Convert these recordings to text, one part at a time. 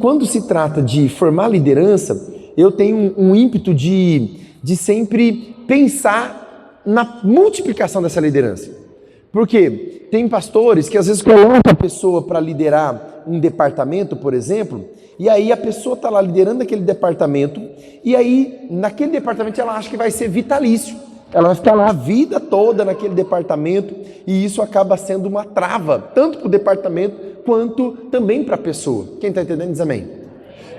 Quando se trata de formar liderança, eu tenho um ímpeto de sempre pensar na multiplicação dessa liderança. Porque tem pastores que às vezes colocam a pessoa para liderar um departamento, por exemplo, e aí a pessoa está lá liderando aquele departamento, e aí naquele departamento ela acha que vai ser vitalício. Ela vai ficar lá a vida toda naquele departamento, e isso acaba sendo uma trava, tanto para o departamento quanto também para a pessoa. Quem está entendendo diz amém.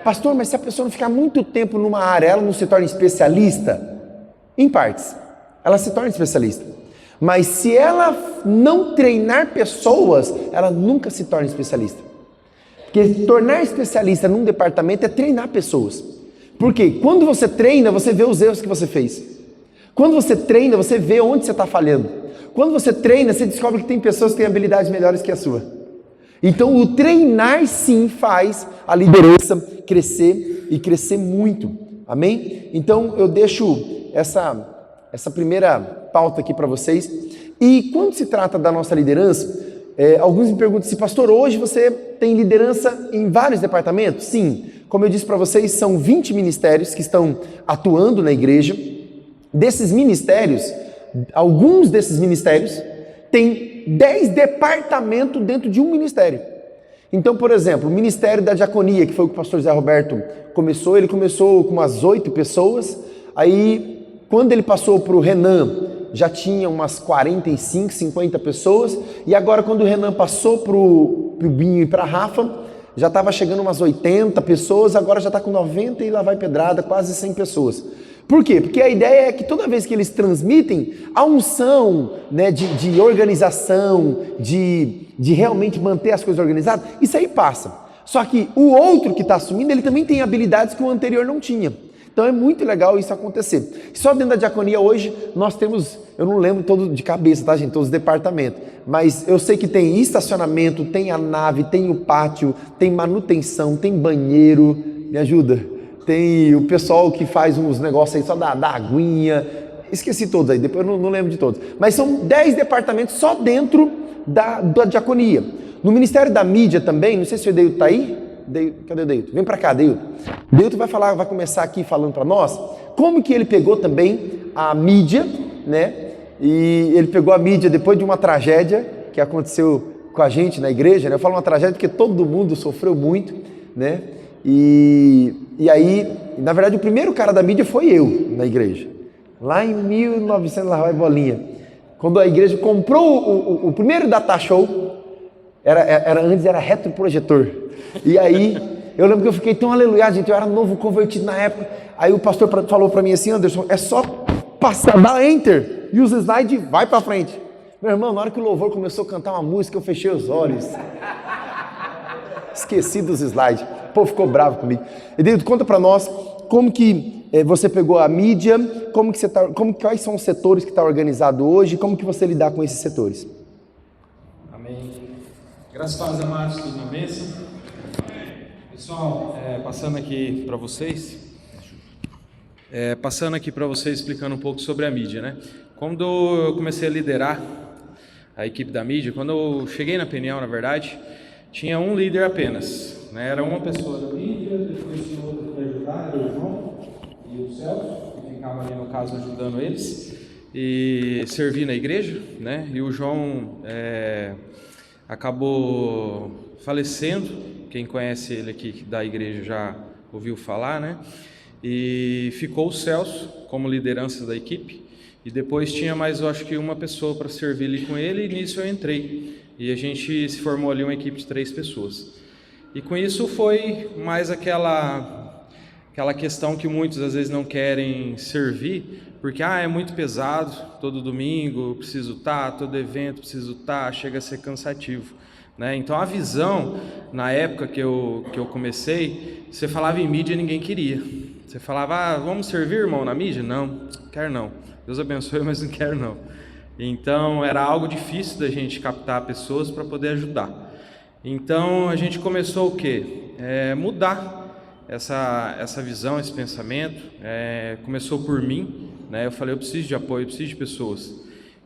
Pastor, mas se a pessoa não ficar muito tempo numa área, ela não se torna especialista? Em partes, ela se torna especialista. Mas se ela não treinar pessoas, ela nunca se torna especialista. Porque tornar especialista num departamento é treinar pessoas. Porque quando você treina, você vê os erros que você fez. Quando você treina, você vê onde você está falhando. Quando você treina, você descobre que tem pessoas que têm habilidades melhores que a sua. Então o treinar sim faz a liderança crescer e crescer muito. Amém? Então eu deixo essa primeira pauta aqui para vocês. E quando se trata da nossa liderança, alguns me perguntam assim, pastor, hoje você tem liderança em vários departamentos? Sim, como eu disse para vocês, são 20 ministérios que estão atuando na igreja. Desses ministérios, alguns desses ministérios têm 10 departamentos dentro de um ministério. Então, por exemplo, o Ministério da Diaconia, que foi o que o pastor Zé Roberto começou, ele começou com umas 8 pessoas, aí quando ele passou para o Renan, já tinha umas 45, 50 pessoas, e agora quando o Renan passou para o Binho e para a Rafa, já estava chegando umas 80 pessoas, agora já está com 90 e lá vai pedrada, quase 100 pessoas. Por quê? Porque a ideia é que toda vez que eles transmitem, a unção, né, de organização, de realmente manter as coisas organizadas, isso aí passa. Só que o outro que está assumindo, ele também tem habilidades que o anterior não tinha. Então é muito legal isso acontecer. Só dentro da diaconia hoje nós temos, eu não lembro todo de cabeça, tá gente, todos os departamentos, mas eu sei que tem estacionamento, tem a nave, tem o pátio, tem manutenção, tem banheiro, me ajuda? Tem o pessoal que faz uns negócios aí só da aguinha, esqueci todos aí, depois eu não lembro de todos. Mas são 10 departamentos só dentro da diaconia. No Ministério da Mídia também, não sei se o Deilton está aí. Cadê o Deilton? Vem para cá, Deilton. Deilton vai começar aqui falando para nós como que ele pegou também a mídia, né? E ele pegou a mídia depois de uma tragédia que aconteceu com a gente na igreja, né? Eu falo uma tragédia porque todo mundo sofreu muito, né? E aí, na verdade, o primeiro cara da mídia foi eu na igreja. Lá em 1900, lá vai bolinha. Quando a igreja comprou o primeiro data show, antes era retroprojetor. E aí, eu lembro que eu fiquei tão aleluia, gente, eu era novo convertido na época. Aí o pastor falou para mim assim, Anderson, é só passar, dá enter, e os slides vai para frente. Meu irmão, na hora que o louvor começou a cantar uma música, eu fechei os olhos. Esqueci dos slides. O povo ficou bravo comigo. Deilton, conta para nós como que você pegou a mídia, quais são os setores que está organizado hoje, como que você lidar com esses setores. Amém. Graças a Deus, amados, tudo na bênção. Pessoal, passando aqui para vocês, explicando um pouco sobre a mídia, né? Quando eu comecei a liderar a equipe da mídia, quando eu cheguei na Peniel, na verdade, tinha um líder apenas, né? Era uma pessoa da mídia, depois tinha outro para ajudar, era o João e o Celso, que ficava ali no caso ajudando eles e servir na igreja, né? E o João acabou falecendo, quem conhece ele aqui da igreja já ouviu falar, né? E ficou o Celso como liderança da equipe, e depois tinha mais, eu acho que uma pessoa para servir ali com ele, e nisso eu entrei, e a gente se formou ali uma equipe de 3 pessoas. E com isso foi mais aquela questão que muitos às vezes não querem servir, porque é muito pesado, todo domingo eu preciso estar, todo evento preciso estar, chega a ser cansativo, né? Então a visão, na época que eu comecei, você falava em mídia e ninguém queria. Você falava, vamos servir, irmão, na mídia? Não, quero não. Deus abençoe, mas não quero não. Então era algo difícil da gente captar pessoas para poder ajudar. Então a gente começou o quê? Mudar essa visão, esse pensamento. Começou por mim, né? Eu falei, eu preciso de apoio, eu preciso de pessoas.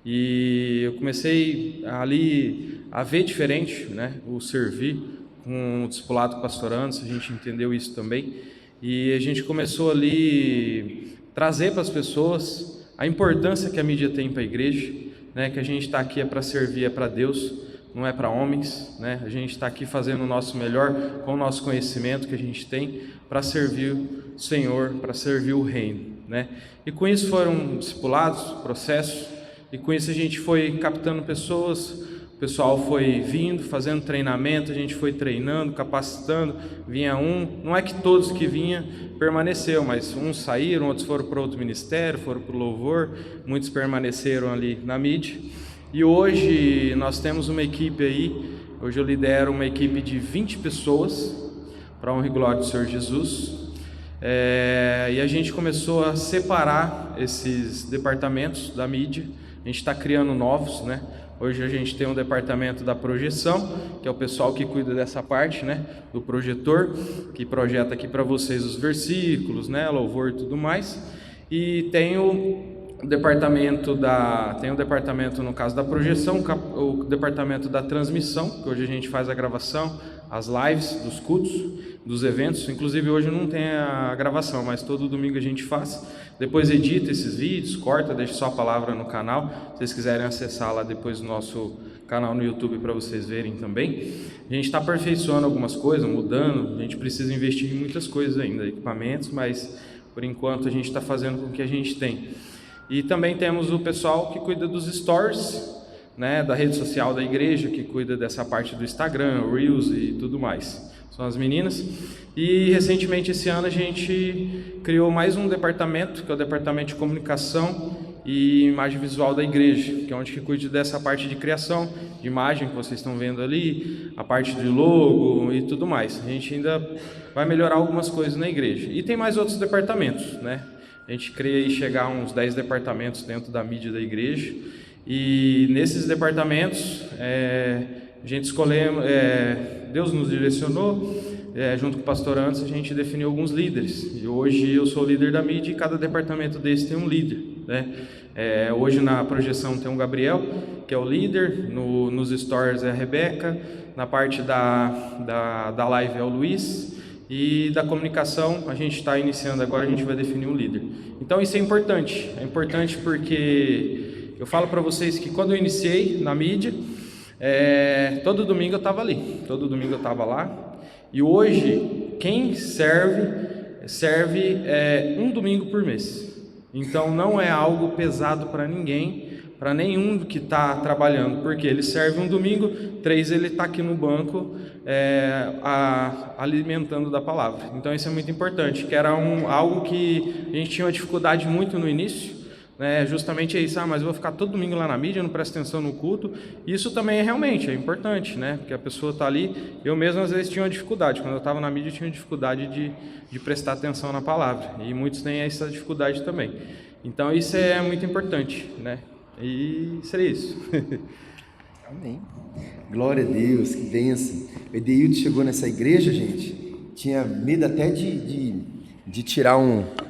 E eu comecei ali a ver diferente, né? O servir com o discipulado com o pastor Anderson, a gente entendeu isso também, e a gente começou ali trazer para as pessoas a importância que a mídia tem para a igreja, né? Que a gente está aqui é para servir, é para Deus, não é para homens, né? A gente está aqui fazendo o nosso melhor com o nosso conhecimento que a gente tem para servir o Senhor, para servir o reino, né? E com isso foram discipulados, processos, e com isso a gente foi captando pessoas, o pessoal foi vindo, fazendo treinamento, a gente foi treinando, capacitando, vinha não é que todos que vinham permaneceu, mas uns saíram, outros foram para outro ministério, foram para o louvor, muitos permaneceram ali na mídia. E hoje nós temos uma equipe aí, hoje eu lidero uma equipe de 20 pessoas, para a honra e glória do Senhor Jesus, e a gente começou a separar esses departamentos da mídia, a gente está criando novos, né? Hoje a gente tem um departamento da projeção, que é o pessoal que cuida dessa parte, né? Do projetor, que projeta aqui para vocês os versículos, né? Louvor e tudo mais, e tem o departamento no caso da projeção, o departamento da transmissão, que hoje a gente faz a gravação, as lives dos cultos, dos eventos, inclusive hoje não tem a gravação, mas todo domingo a gente faz, depois edita esses vídeos, corta, deixa só a palavra no canal, se vocês quiserem acessar lá depois no nosso canal no YouTube para vocês verem também. A gente está aperfeiçoando algumas coisas, mudando, a gente precisa investir em muitas coisas ainda, equipamentos, mas por enquanto a gente está fazendo com o que a gente tem. E também temos o pessoal que cuida dos stories, né, da rede social da igreja, que cuida dessa parte do Instagram, Reels e tudo mais. São as meninas. E recentemente esse ano a gente criou mais um departamento, que é o departamento de comunicação e imagem visual da igreja, que é onde que cuida dessa parte de criação, de imagem que vocês estão vendo ali, a parte de logo e tudo mais. A gente ainda vai melhorar algumas coisas na igreja. E tem mais outros departamentos, né? A gente queria chegar a uns 10 departamentos dentro da mídia da igreja, e nesses departamentos a gente escolheu, Deus nos direcionou, junto com o pastor Anderson, a gente definiu alguns líderes, e hoje eu sou líder da mídia e cada departamento desse tem um líder, né? Hoje na projeção tem o Gabriel, que é o líder, nos stories é a Rebeca, na parte da live é o Luiz, e da comunicação a gente está iniciando agora, a gente vai definir um líder. Então isso é importante porque eu falo para vocês que quando eu iniciei na mídia, todo domingo eu estava ali, todo domingo eu estava lá, e hoje quem serve um domingo por mês, então não é algo pesado para ninguém, para nenhum que está trabalhando, porque ele serve um domingo, 3 ele está aqui no banco alimentando da palavra. Então isso é muito importante, que era algo que a gente tinha uma dificuldade muito no início, né? Justamente é isso, mas eu vou ficar todo domingo lá na mídia, não presto atenção no culto. Isso também realmente é importante, né? Porque a pessoa está ali, eu mesmo às vezes tinha uma dificuldade, quando eu estava na mídia eu tinha dificuldade de prestar atenção na palavra, e muitos têm essa dificuldade também. Então isso é muito importante, né? E seria isso. Amém. Glória a Deus, que bênção. O Edeildo chegou nessa igreja, gente, tinha medo até de tirar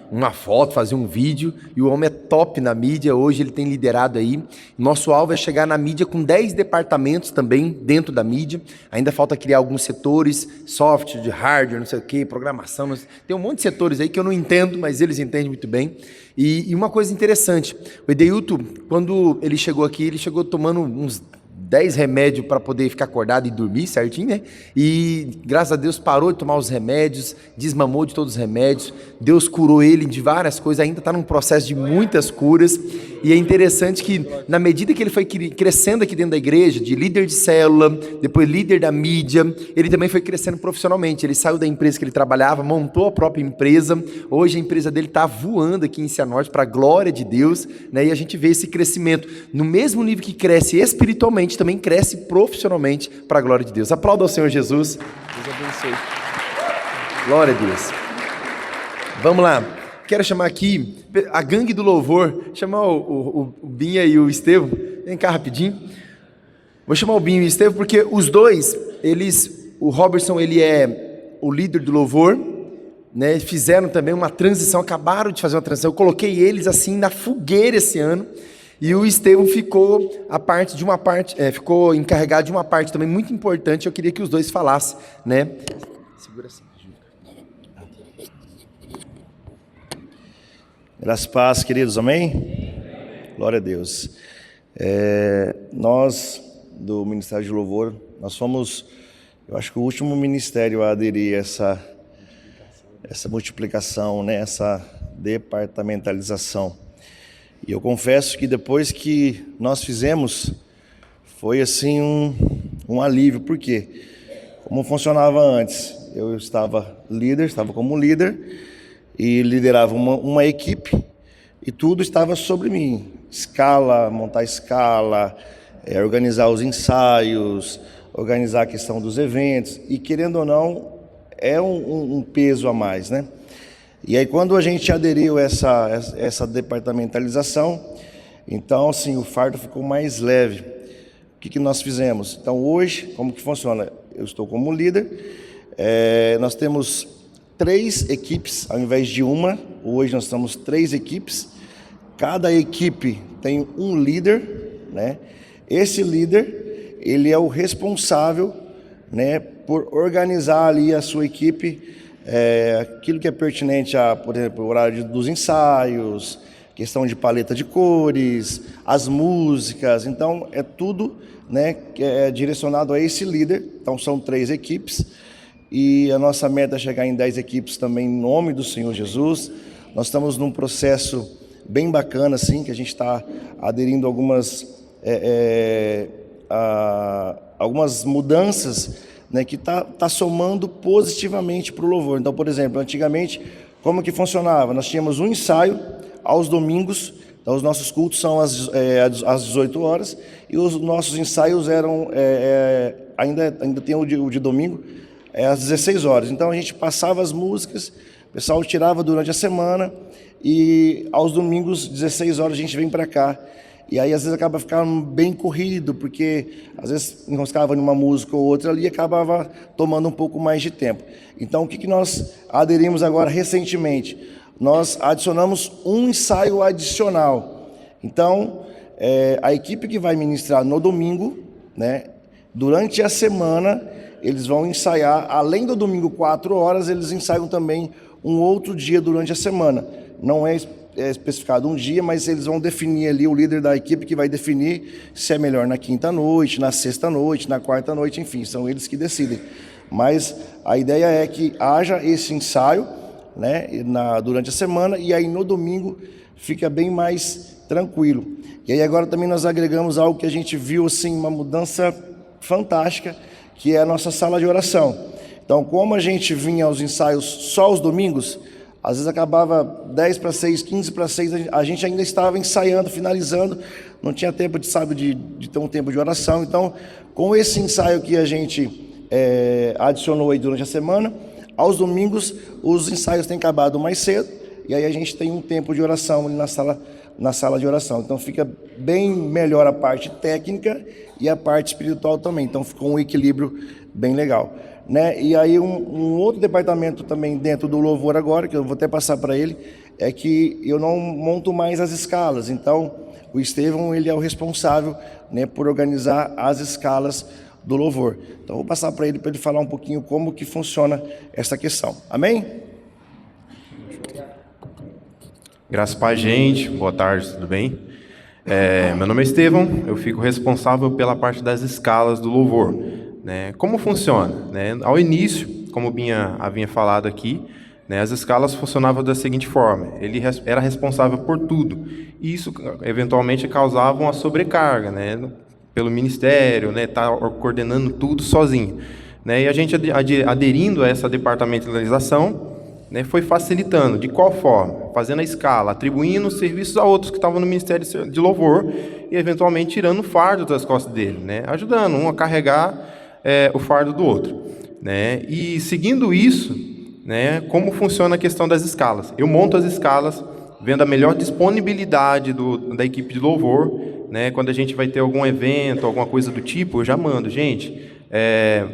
uma foto, fazer um vídeo, e o homem é top na mídia, hoje ele tem liderado aí. Nosso alvo é chegar na mídia com 10 departamentos também dentro da mídia, ainda falta criar alguns setores, software, de hardware, não sei o que, programação, tem um monte de setores aí que eu não entendo, mas eles entendem muito bem. E uma coisa interessante, o Edeildo, quando ele chegou aqui, ele chegou tomando uns 10 remédios para poder ficar acordado e dormir certinho, né? E graças a Deus parou de tomar os remédios, desmamou de todos os remédios, Deus curou ele de várias coisas, ainda está num processo de muitas curas. E é interessante que na medida que ele foi crescendo aqui dentro da igreja, de líder de célula, depois líder da mídia, ele também foi crescendo profissionalmente. Ele saiu da empresa que ele trabalhava, montou a própria empresa, hoje a empresa dele está voando aqui em Cianorte para a glória de Deus, né? E a gente vê esse crescimento, no mesmo nível que cresce espiritualmente, também cresce profissionalmente para a glória de Deus. Aplauda ao Senhor Jesus. Deus abençoe. Glória a Deus. Vamos lá. Quero chamar aqui a gangue do louvor, chamar o Binha e o Estevão. Vem cá rapidinho. Vou chamar o Binha e o Estevão porque os dois, o Robertson, ele é o líder do louvor, né? Fizeram também uma transição, acabaram de fazer uma transição. Eu coloquei eles assim na fogueira esse ano. E o Estevão ficou ficou encarregado de uma parte também muito importante. Eu queria que os dois falassem, né? Segura assim. Graças e paz, queridos, amém? Glória a Deus. Nós, do Ministério de Louvor, nós fomos, eu acho que o último ministério a aderir a essa multiplicação, né, essa departamentalização. E eu confesso que depois que nós fizemos, foi assim um alívio. Por quê? Como funcionava antes? Eu estava como líder e liderava uma equipe e tudo estava sobre mim. Montar escala, organizar os ensaios, organizar a questão dos eventos. E querendo ou não, é um peso a mais, né? E aí quando a gente aderiu a essa departamentalização, então assim, o fardo ficou mais leve. O que nós fizemos? Então hoje, como que funciona? Eu estou como líder, nós temos 3 equipes ao invés de uma. Hoje nós temos 3 equipes, cada equipe tem um líder, né? Esse líder, ele é o responsável, né, por organizar ali a sua equipe, aquilo que é pertinente a, por exemplo, o horário dos ensaios, questão de paleta de cores, as músicas. Então é tudo, né, que é direcionado a esse líder. Então são 3 equipes e a nossa meta é chegar em 10 equipes também em nome do Senhor Jesus. Nós estamos num processo bem bacana assim, que a gente está aderindo a algumas mudanças, né, que tá somando positivamente para o louvor. Então, por exemplo, antigamente, como que funcionava? Nós tínhamos um ensaio aos domingos, então os nossos cultos são às 18 horas, e os nossos ensaios eram, ainda tem o de domingo, às 16 horas. Então a gente passava as músicas, o pessoal tirava durante a semana, e aos domingos, 16 horas, a gente vem para cá. E aí, às vezes, acaba ficando bem corrido, porque, às vezes, enroscava numa música ou outra ali e acabava tomando um pouco mais de tempo. Então, o que nós aderimos agora recentemente? Nós adicionamos um ensaio adicional. Então, a equipe que vai ministrar no domingo, né, durante a semana, eles vão ensaiar, além do domingo 4 horas, eles ensaiam também um outro dia durante a semana. Não é especificado um dia, mas eles vão definir ali, o líder da equipe que vai definir se é melhor na quinta-noite, na sexta-noite, na quarta-noite, enfim, são eles que decidem. Mas a ideia é que haja esse ensaio, né, durante a semana, e aí no domingo fica bem mais tranquilo. E aí agora também nós agregamos algo que a gente viu assim, uma mudança fantástica, que é a nossa sala de oração. Então, como a gente vinha aos ensaios só aos domingos, às vezes acabava 10 para 6, 15 para 6, a gente ainda estava ensaiando, finalizando, não tinha tempo de ter um tempo de oração. Então, com esse ensaio que a gente adicionou aí durante a semana, aos domingos os ensaios têm acabado mais cedo, e aí a gente tem um tempo de oração ali na sala de oração. Então fica bem melhor a parte técnica e a parte espiritual também. Então ficou um equilíbrio bem legal, né? E aí um outro departamento também dentro do louvor agora, que eu vou até passar para ele, é que eu não monto mais as escalas. Então o Estevão, ele é o responsável, né, por organizar as escalas do louvor. Então vou passar para ele falar um pouquinho como que funciona essa questão. Amém? Graças a Deus, gente. Boa tarde, tudo bem? Meu nome é Estevão, eu fico responsável pela parte das escalas do louvor. Né? Como funciona? Né? Ao início, como o Binha havia falado aqui, né, as escalas funcionavam da seguinte forma: ele era responsável por tudo, e isso eventualmente causava uma sobrecarga, né, pelo ministério, né, tá coordenando tudo sozinho. Né? E a gente aderindo a essa departamentalização, né, foi facilitando. De qual forma? Fazendo a escala, atribuindo serviços a outros que estavam no Ministério de Louvor e, eventualmente, tirando o fardo das costas dele, né, ajudando um a carregar o fardo do outro. Né, e, seguindo isso, né, como funciona a questão das escalas? Eu monto as escalas, vendo a melhor disponibilidade da equipe de louvor. Né, quando a gente vai ter algum evento, alguma coisa do tipo, eu já mando, gente,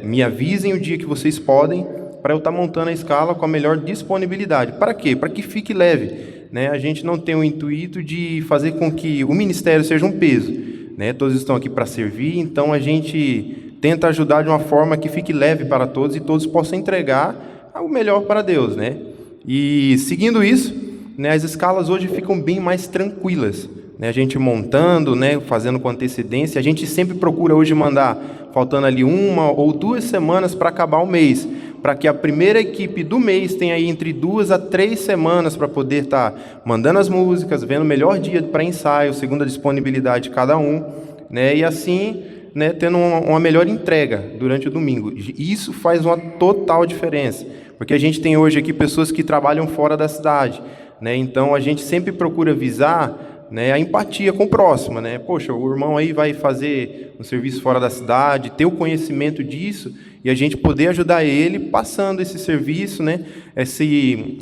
me avisem o dia que vocês podem, para eu estar montando a escala com a melhor disponibilidade. Para quê? Para que fique leve. né, a gente não tem o intuito de fazer com que o ministério seja um peso, né? Todos estão aqui para servir, então a gente tenta ajudar de uma forma que fique leve para todos e todos possam entregar o melhor para Deus, né? E seguindo isso, né, as escalas hoje ficam bem mais tranquilas, né? A gente montando, né, fazendo com antecedência, a gente sempre procura hoje mandar faltando ali 1 ou 2 semanas para acabar o mês, para que a primeira equipe do mês tenha aí entre 2 a 3 semanas para poder estar mandando as músicas, vendo o melhor dia para ensaio, segundo a disponibilidade de cada um, né, e assim, né, tendo uma melhor entrega durante o domingo. Isso faz uma total diferença, porque a gente tem hoje aqui pessoas que trabalham fora da cidade, né, então a gente sempre procura visar, né, a empatia com o próximo, né? Poxa, o irmão aí vai fazer um serviço fora da cidade, ter o conhecimento disso e a gente poder ajudar ele passando esse serviço, né?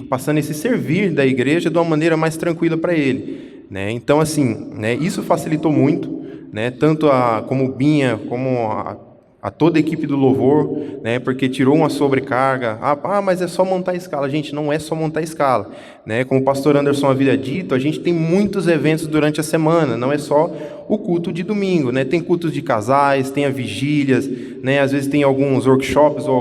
Passando esse servir da igreja de uma maneira mais tranquila para ele, né? Então, assim, né, isso facilitou muito, né? Tanto como o Binha, como a toda a equipe do louvor, né, porque tirou uma sobrecarga. Mas é só montar a escala. Gente, não é só montar a escala, né? Como o pastor Anderson havia dito, a gente tem muitos eventos durante a semana, não é só o culto de domingo, né? Tem cultos de casais, tem as vigílias, né? Às vezes tem alguns workshops ou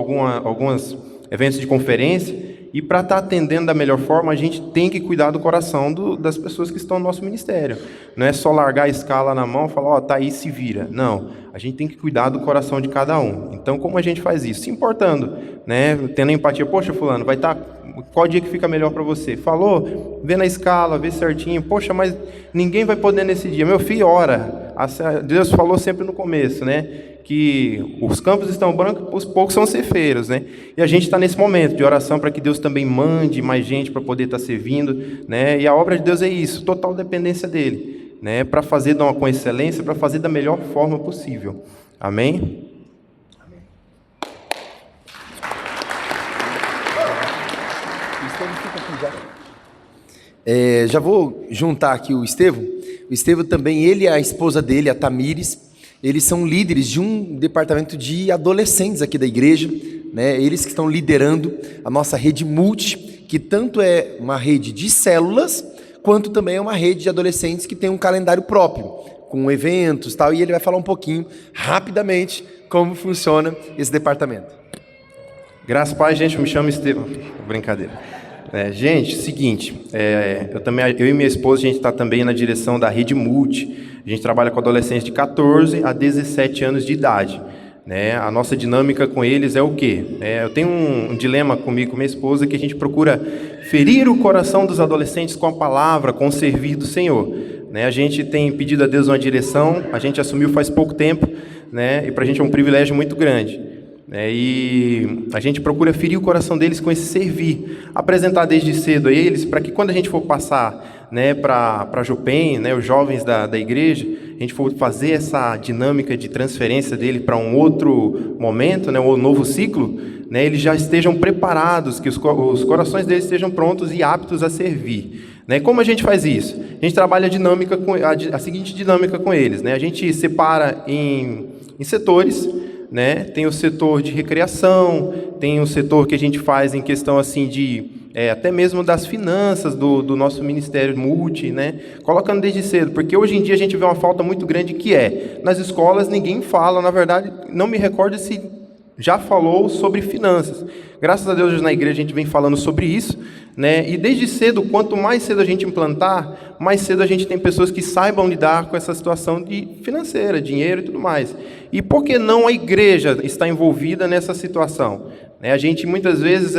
alguns eventos de conferência. E para estar atendendo da melhor forma, a gente tem que cuidar do coração das pessoas que estão no nosso ministério. Não é só largar a escala na mão e falar, tá aí, se vira. Não, a gente tem que cuidar do coração de cada um. Então, como a gente faz isso? Se importando, né? Tendo empatia. Poxa, fulano, vai estar... Qual dia que fica melhor para você? Falou? Vê na escala, vê certinho. Poxa, mas ninguém vai poder nesse dia. Meu filho, ora. Deus falou sempre no começo, né? Que os campos estão brancos, os poucos são ceifeiros, né? E a gente está nesse momento de oração para que Deus também mande mais gente para poder estar servindo, né? E a obra de Deus é isso, total dependência dele, né? Para fazer com excelência, para fazer da melhor forma possível. Amém? Já vou juntar aqui o Estevão. O Estevão também, ele e a esposa dele, a Tamires, eles são líderes de um departamento de adolescentes aqui da igreja, né? Eles que estão liderando a nossa rede multi, que tanto é uma rede de células, quanto também é uma rede de adolescentes que tem um calendário próprio, com eventos e tal, e ele vai falar um pouquinho, rapidamente, como funciona esse departamento. Graças a Deus, gente, eu me chamo Estevão. Brincadeira. Gente, seguinte, eu e minha esposa, a gente está também na direção da rede multi. A gente trabalha com adolescentes de 14 a 17 anos de idade, né? A nossa dinâmica com eles é o quê? Eu tenho um dilema comigo, com minha esposa, que a gente procura ferir o coração dos adolescentes com a palavra, com o servir do Senhor, né? A gente tem pedido a Deus uma direção, a gente assumiu faz pouco tempo, né? E para a gente é um privilégio muito grande. E a gente procura ferir o coração deles com esse servir, apresentar desde cedo a eles, para que quando a gente for passar, né, para Jopem, né, os jovens da igreja, a gente for fazer essa dinâmica de transferência dele para um outro momento, né, um novo ciclo, né, eles já estejam preparados, que os corações deles estejam prontos e aptos a servir. Né? Como a gente faz isso? A gente trabalha a seguinte dinâmica com eles, né? A gente separa em setores, né? Tem o setor de recreação, tem o setor que a gente faz em questão assim de até mesmo das finanças do nosso ministério multi, né? Colocando desde cedo, porque hoje em dia a gente vê uma falta muito grande que nas escolas ninguém fala, na verdade, não me recordo se já falou sobre finanças. Graças a Deus, na igreja a gente vem falando sobre isso, né? E desde cedo, quanto mais cedo a gente implantar, mais cedo a gente tem pessoas que saibam lidar com essa situação financeira, dinheiro e tudo mais. E por que não a igreja está envolvida nessa situação? A gente, muitas vezes,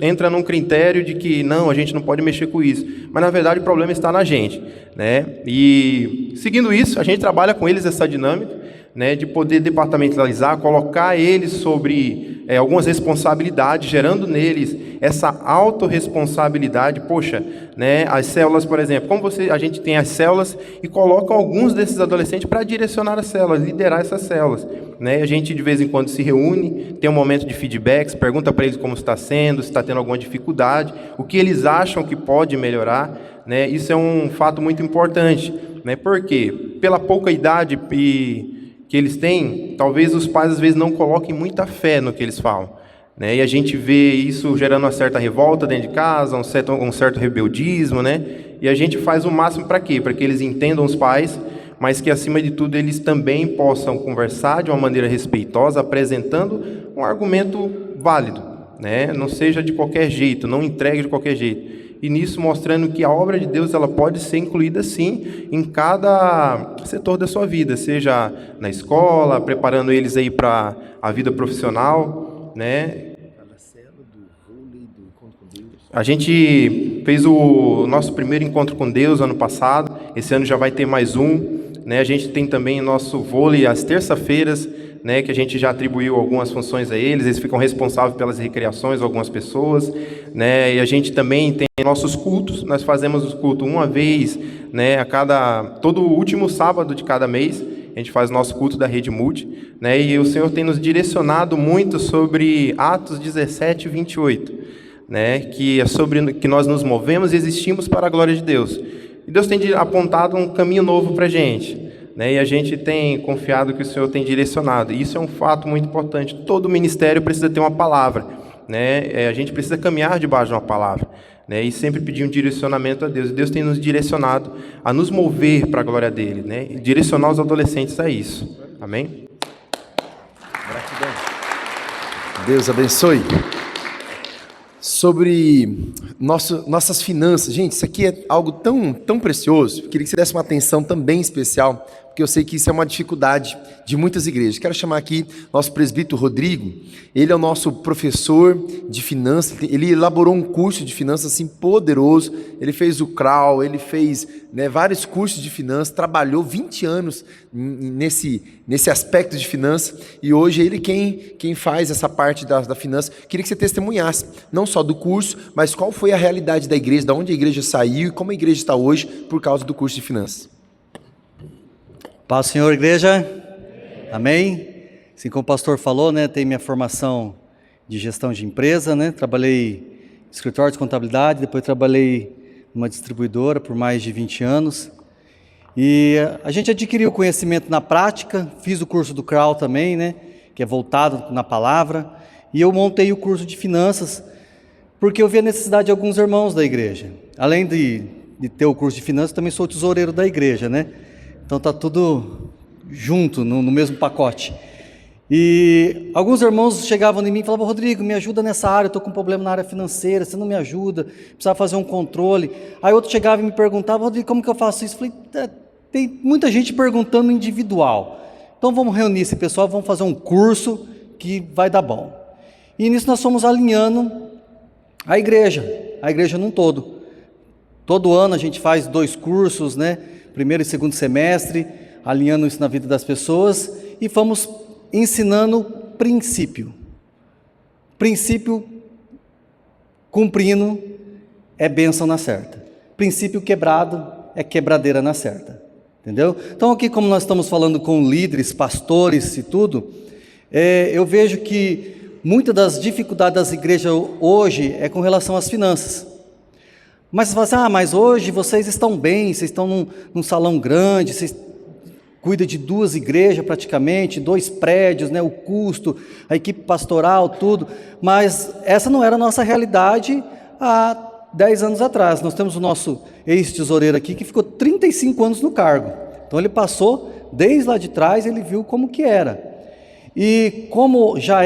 entra num critério de que não, a gente não pode mexer com isso. Mas, na verdade, o problema está na gente, né? E, seguindo isso, a gente trabalha com eles essa dinâmica, né, de poder departamentalizar, colocar eles sobre algumas responsabilidades, gerando neles essa autorresponsabilidade. Poxa, né, as células, por exemplo, a gente tem as células e colocam alguns desses adolescentes para direcionar as células, liderar essas células. Né? A gente, de vez em quando, se reúne, tem um momento de feedbacks, pergunta para eles como está sendo, se está tendo alguma dificuldade, o que eles acham que pode melhorar. Né? Isso é um fato muito importante. Né? Por quê? Pela pouca idade que eles têm, talvez os pais às vezes não coloquem muita fé no que eles falam, né? E a gente vê isso gerando uma certa revolta dentro de casa, um certo rebeldismo, né? E a gente faz o máximo para quê? Para que eles entendam os pais, mas que, acima de tudo, eles também possam conversar de uma maneira respeitosa, apresentando um argumento válido, né? Não seja de qualquer jeito, não entregue de qualquer jeito. E nisso mostrando que a obra de Deus ela pode ser incluída, sim, em cada setor da sua vida, seja na escola, preparando eles aí para a vida profissional, né? A gente fez o nosso primeiro encontro com Deus ano passado, esse ano já vai ter mais um, né? A gente tem também nosso vôlei às terças-feiras, né? Que a gente já atribuiu algumas funções a eles ficam responsáveis pelas recreações, algumas pessoas, né? E a gente também tem nossos cultos, nós fazemos os cultos uma vez, né? Todo último sábado de cada mês, a gente faz o nosso culto da Rede Multi, né? E o Senhor tem nos direcionado muito sobre Atos 17 e 28, né, que é sobre que nós nos movemos e existimos para a glória de Deus. E Deus tem apontado um caminho novo para a gente, né, e a gente tem confiado que o Senhor tem direcionado. E isso é um fato muito importante. Todo ministério precisa ter uma palavra, né? A gente precisa caminhar debaixo de uma palavra, né, e sempre pedir um direcionamento a Deus. E Deus tem nos direcionado a nos mover para a glória dele, né, e direcionar os adolescentes a isso. Amém? Gratidão. Deus abençoe. Sobre nossas finanças. Gente, isso aqui é algo tão precioso. Queria que você desse uma atenção também especial, porque eu sei que isso é uma dificuldade de muitas igrejas. Quero chamar aqui nosso presbítero Rodrigo. Ele é o nosso professor de finanças. Ele elaborou um curso de finanças assim poderoso. Ele fez o CRAU, ele fez, né, vários cursos de finanças, trabalhou 20 anos nesse aspecto de finanças, e hoje é ele quem faz essa parte da finança. Queria que você testemunhasse, não só do curso, mas qual foi a realidade da igreja, de onde a igreja saiu e como a igreja está hoje por causa do curso de finanças. Paz, Senhor, igreja. Amém? Assim como o pastor falou, né, tem minha formação de gestão de empresa, né, trabalhei em escritório de contabilidade, depois trabalhei numa distribuidora por mais de 20 anos, e a gente adquiriu conhecimento na prática. Fiz o curso do CRAU também, né, que é voltado na palavra, e eu montei o curso de finanças, porque eu vi a necessidade de alguns irmãos da igreja. Além de ter o curso de finanças, também sou tesoureiro da igreja, né, então está tudo junto, no mesmo pacote. E alguns irmãos chegavam em mim e falavam: Rodrigo, me ajuda nessa área, eu estou com um problema na área financeira, você não me ajuda, precisava fazer um controle. Aí outro chegava e me perguntava: Rodrigo, como que eu faço isso? Eu falei: tem muita gente perguntando individual, então vamos reunir esse pessoal, vamos fazer um curso que vai dar bom. E nisso nós fomos alinhando a igreja num todo. Todo ano a gente faz 2 cursos, né? Primeiro e segundo semestre, alinhando isso na vida das pessoas, e fomos ensinando princípio cumprindo é bênção na certa, princípio quebrado é quebradeira na certa, entendeu? Então aqui, como nós estamos falando com líderes, pastores e tudo, eu vejo que muitas das dificuldades das igrejas hoje é com relação às finanças. Mas você fala assim: mas hoje vocês estão bem, vocês estão num salão grande, vocês cuida de 2 igrejas praticamente, 2 prédios, né, o custo, a equipe pastoral, tudo. Mas essa não era a nossa realidade há 10 anos atrás. Nós temos o nosso ex-tesoureiro aqui, que ficou 35 anos no cargo. Então ele passou, desde lá de trás, ele viu como que era. E como já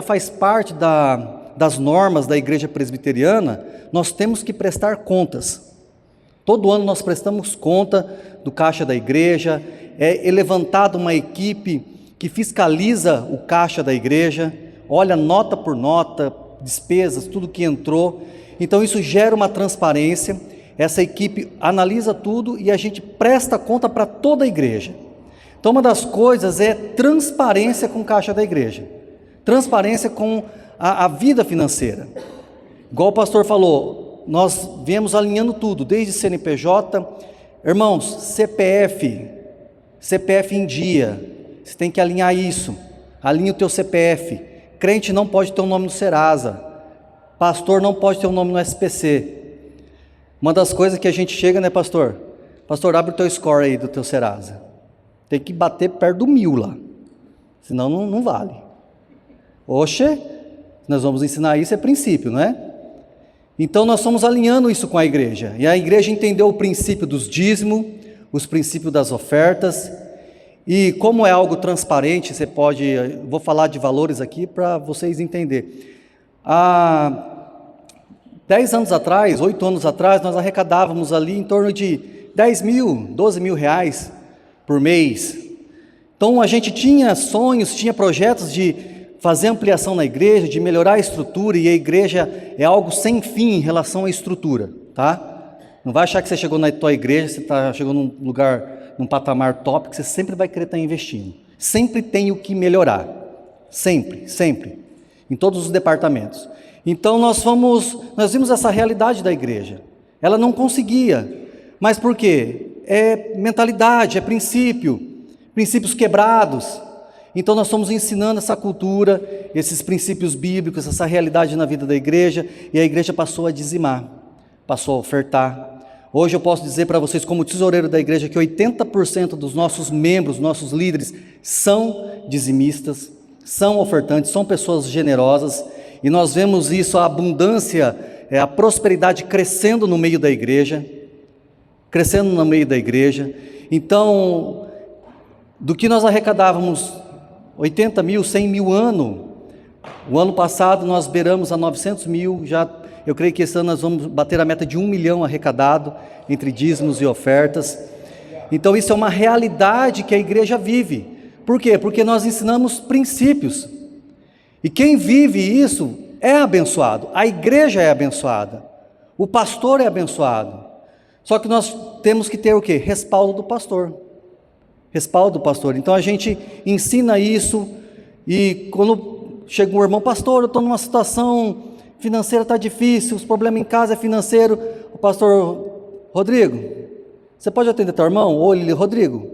faz parte das normas da igreja presbiteriana, nós temos que prestar contas. Todo ano nós prestamos conta do caixa da igreja. É levantada uma equipe que fiscaliza o caixa da igreja, olha nota por nota, despesas, tudo que entrou. Então isso gera uma transparência. Essa equipe analisa tudo e a gente presta conta para toda a igreja. Então uma das coisas é transparência com o caixa da igreja, transparência com a vida financeira. Igual o pastor falou, nós viemos alinhando tudo, desde CNPJ, irmãos, CPF em dia, você tem que alinhar isso, alinha o teu CPF. Crente não pode ter um nome no Serasa, pastor não pode ter um nome no SPC. Uma das coisas que a gente chega, né, pastor? Pastor, abre o teu score aí do teu Serasa, tem que bater perto do 1000 lá, senão não vale. Oxe, nós vamos ensinar isso, é princípio, não é? Então nós estamos alinhando isso com a igreja, e a igreja entendeu o princípio dos dízimos, os princípios das ofertas, e como é algo transparente, vou falar de valores aqui para vocês entenderem. Há 10 anos atrás, 8 anos atrás, nós arrecadávamos ali em torno de 10 mil, 12 mil reais por mês. Então a gente tinha sonhos, tinha projetos de fazer ampliação na igreja, de melhorar a estrutura, e a igreja é algo sem fim em relação à estrutura, tá? Não vai achar que você chegou na tua igreja, chegou num lugar, num patamar top, que você sempre vai querer estar investindo. Sempre tem o que melhorar, sempre, em todos os departamentos. Então nós vimos essa realidade da igreja, ela não conseguia, mas por quê? É mentalidade, é princípios quebrados. Então nós estamos ensinando essa cultura, esses princípios bíblicos, essa realidade na vida da igreja, e a igreja passou a dizimar, passou a ofertar. Hoje eu posso dizer para vocês, como tesoureiro da igreja, que 80% dos nossos membros, nossos líderes, são dizimistas, são ofertantes, são pessoas generosas, e nós vemos isso, a abundância, a prosperidade crescendo no meio da igreja, Então, do que nós arrecadávamos 80 mil, 100 mil ano, o ano passado nós beiramos a 900 mil, eu creio que esse ano nós vamos bater a meta de 1 milhão arrecadado, entre dízimos e ofertas. Então isso é uma realidade que a igreja vive. Por quê? Porque nós ensinamos princípios, e quem vive isso é abençoado, a igreja é abençoada, o pastor é abençoado, só que nós temos que ter o quê? Respaldo do pastor. Então a gente ensina isso, e quando chega um irmão, pastor, eu estou numa situação financeira, está difícil, os problemas em casa é financeiro, o pastor, Rodrigo, você pode atender teu irmão? Ou ele, Rodrigo,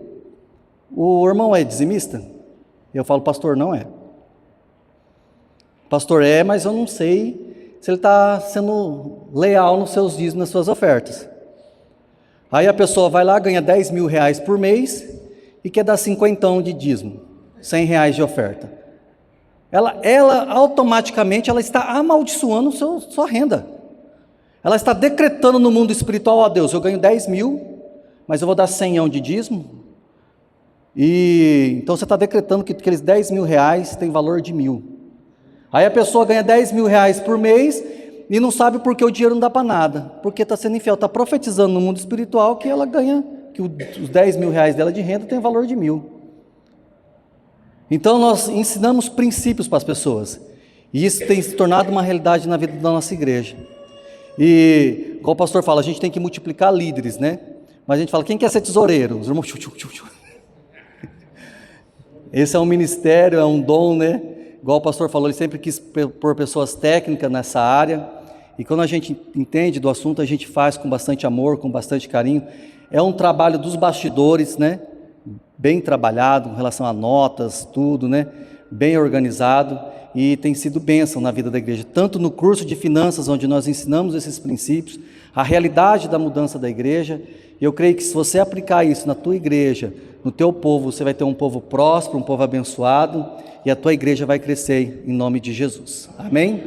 o irmão é dizimista? Eu falo, pastor, não é. Pastor é, mas eu não sei se ele está sendo leal nos seus dízimos, nas suas ofertas. Aí a pessoa vai lá, ganha 10 mil reais por mês, e quer dar 50 de dízimo, 100 reais de oferta. Ela automaticamente ela está amaldiçoando sua renda. Ela está decretando no mundo espiritual, ó Deus, eu ganho 10 mil, mas eu vou dar 100 de dízimo. E então você está decretando que aqueles 10 mil reais têm valor de 1.000. Aí a pessoa ganha 10 mil reais por mês e não sabe por que o dinheiro não dá para nada, porque está sendo infiel, está profetizando no mundo espiritual que ela ganha, que os 10 mil reais dela de renda tem valor de 1.000. Então nós ensinamos princípios para as pessoas, e isso tem se tornado uma realidade na vida da nossa igreja. E, como o pastor fala, a gente tem que multiplicar líderes, né? Mas a gente fala, quem quer ser tesoureiro? Os irmãos, Esse é um ministério, é um dom, né? Igual o pastor falou, ele sempre quis pôr pessoas técnicas nessa área, e quando a gente entende do assunto, a gente faz com bastante amor, com bastante carinho. É um trabalho dos bastidores, né? Bem trabalhado, com relação a notas, tudo, né? Bem organizado, e tem sido bênção na vida da igreja, tanto no curso de finanças, onde nós ensinamos esses princípios, a realidade da mudança da igreja. Eu creio que se você aplicar isso na tua igreja, no teu povo, você vai ter um povo próspero, um povo abençoado, e a tua igreja vai crescer em nome de Jesus. Amém?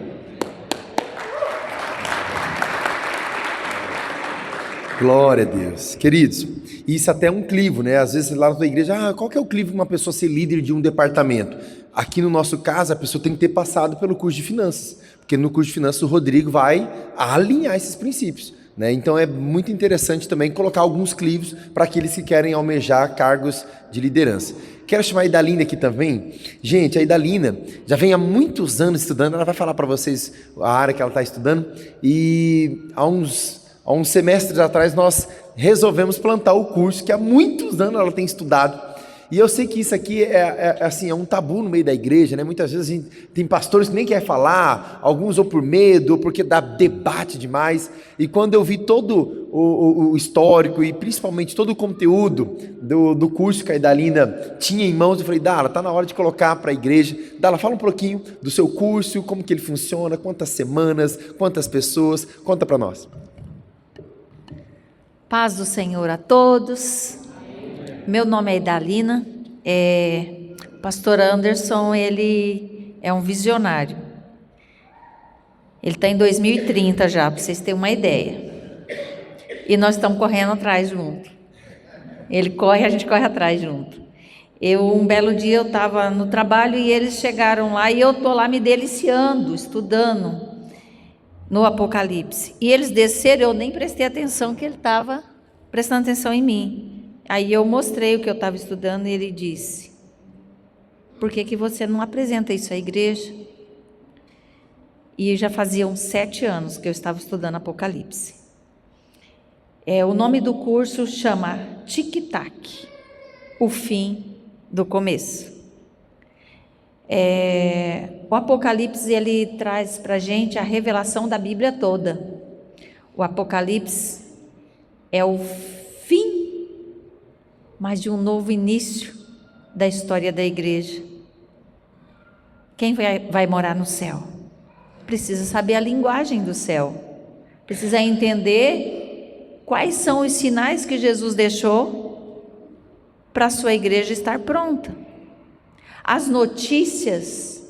Glória a Deus. Queridos, isso até é um clivo, né? Às vezes lá na tua igreja, qual que é o clivo de uma pessoa ser líder de um departamento? Aqui no nosso caso, a pessoa tem que ter passado pelo curso de finanças, porque no curso de finanças o Rodrigo vai alinhar esses princípios, né? Então é muito interessante também colocar alguns clivos para aqueles que querem almejar cargos de liderança. Quero chamar a Idalina aqui também. Gente, a Idalina já vem há muitos anos estudando, ela vai falar para vocês a área que ela está estudando, e há uns semestres atrás nós resolvemos plantar o curso que há muitos anos ela tem estudado. E eu sei que isso aqui é um tabu no meio da igreja, né? Muitas vezes tem pastores que nem querem falar, alguns ou por medo, ou porque dá debate demais. E quando eu vi todo o histórico e principalmente todo o conteúdo do curso que a Idalina tinha em mãos, eu falei, Dala, está na hora de colocar para a igreja. Dala, fala um pouquinho do seu curso, como que ele funciona, quantas semanas, quantas pessoas, conta para nós. Paz do Senhor a todos. Meu nome é Idalina. O pastor Anderson, ele é um visionário. Ele está em 2030 já, para vocês terem uma ideia. E nós estamos correndo atrás junto. Ele corre, a gente corre atrás junto. Um belo dia eu estava no trabalho e eles chegaram lá e eu estou lá me deliciando, estudando no Apocalipse. E eles desceram, eu nem prestei atenção que ele estava prestando atenção em mim. Aí eu mostrei o que eu estava estudando e ele disse: por que você não apresenta isso à igreja? E já faziam 7 anos que eu estava estudando Apocalipse. O nome do curso chama Tic-Tac, o fim do começo. O Apocalipse, ele traz para a gente a revelação da Bíblia toda. O Apocalipse é o fim, mas de um novo início da história da igreja. Quem vai morar no céu? Precisa saber a linguagem do céu, precisa entender quais são os sinais que Jesus deixou para a sua igreja estar pronta. As notícias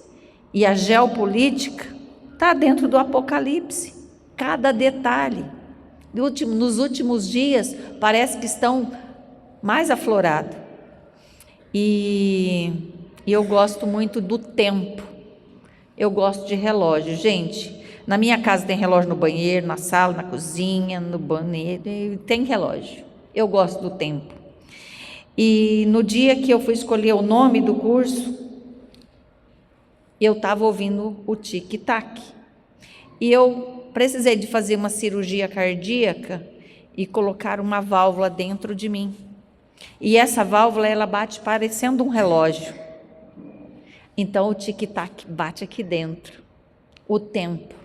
e a geopolítica está dentro do Apocalipse, cada detalhe. Nos últimos dias parece que estão mais aflorados. E eu gosto muito do tempo. Eu gosto de relógio. Gente, na minha casa tem relógio no banheiro, na sala, na cozinha, no banheiro, tem relógio. Eu gosto do tempo. E no dia que eu fui escolher o nome do curso, eu estava ouvindo o tic-tac. E eu precisei de fazer uma cirurgia cardíaca e colocar uma válvula dentro de mim. E essa válvula, ela bate parecendo um relógio. Então o tic-tac bate aqui dentro, o tempo.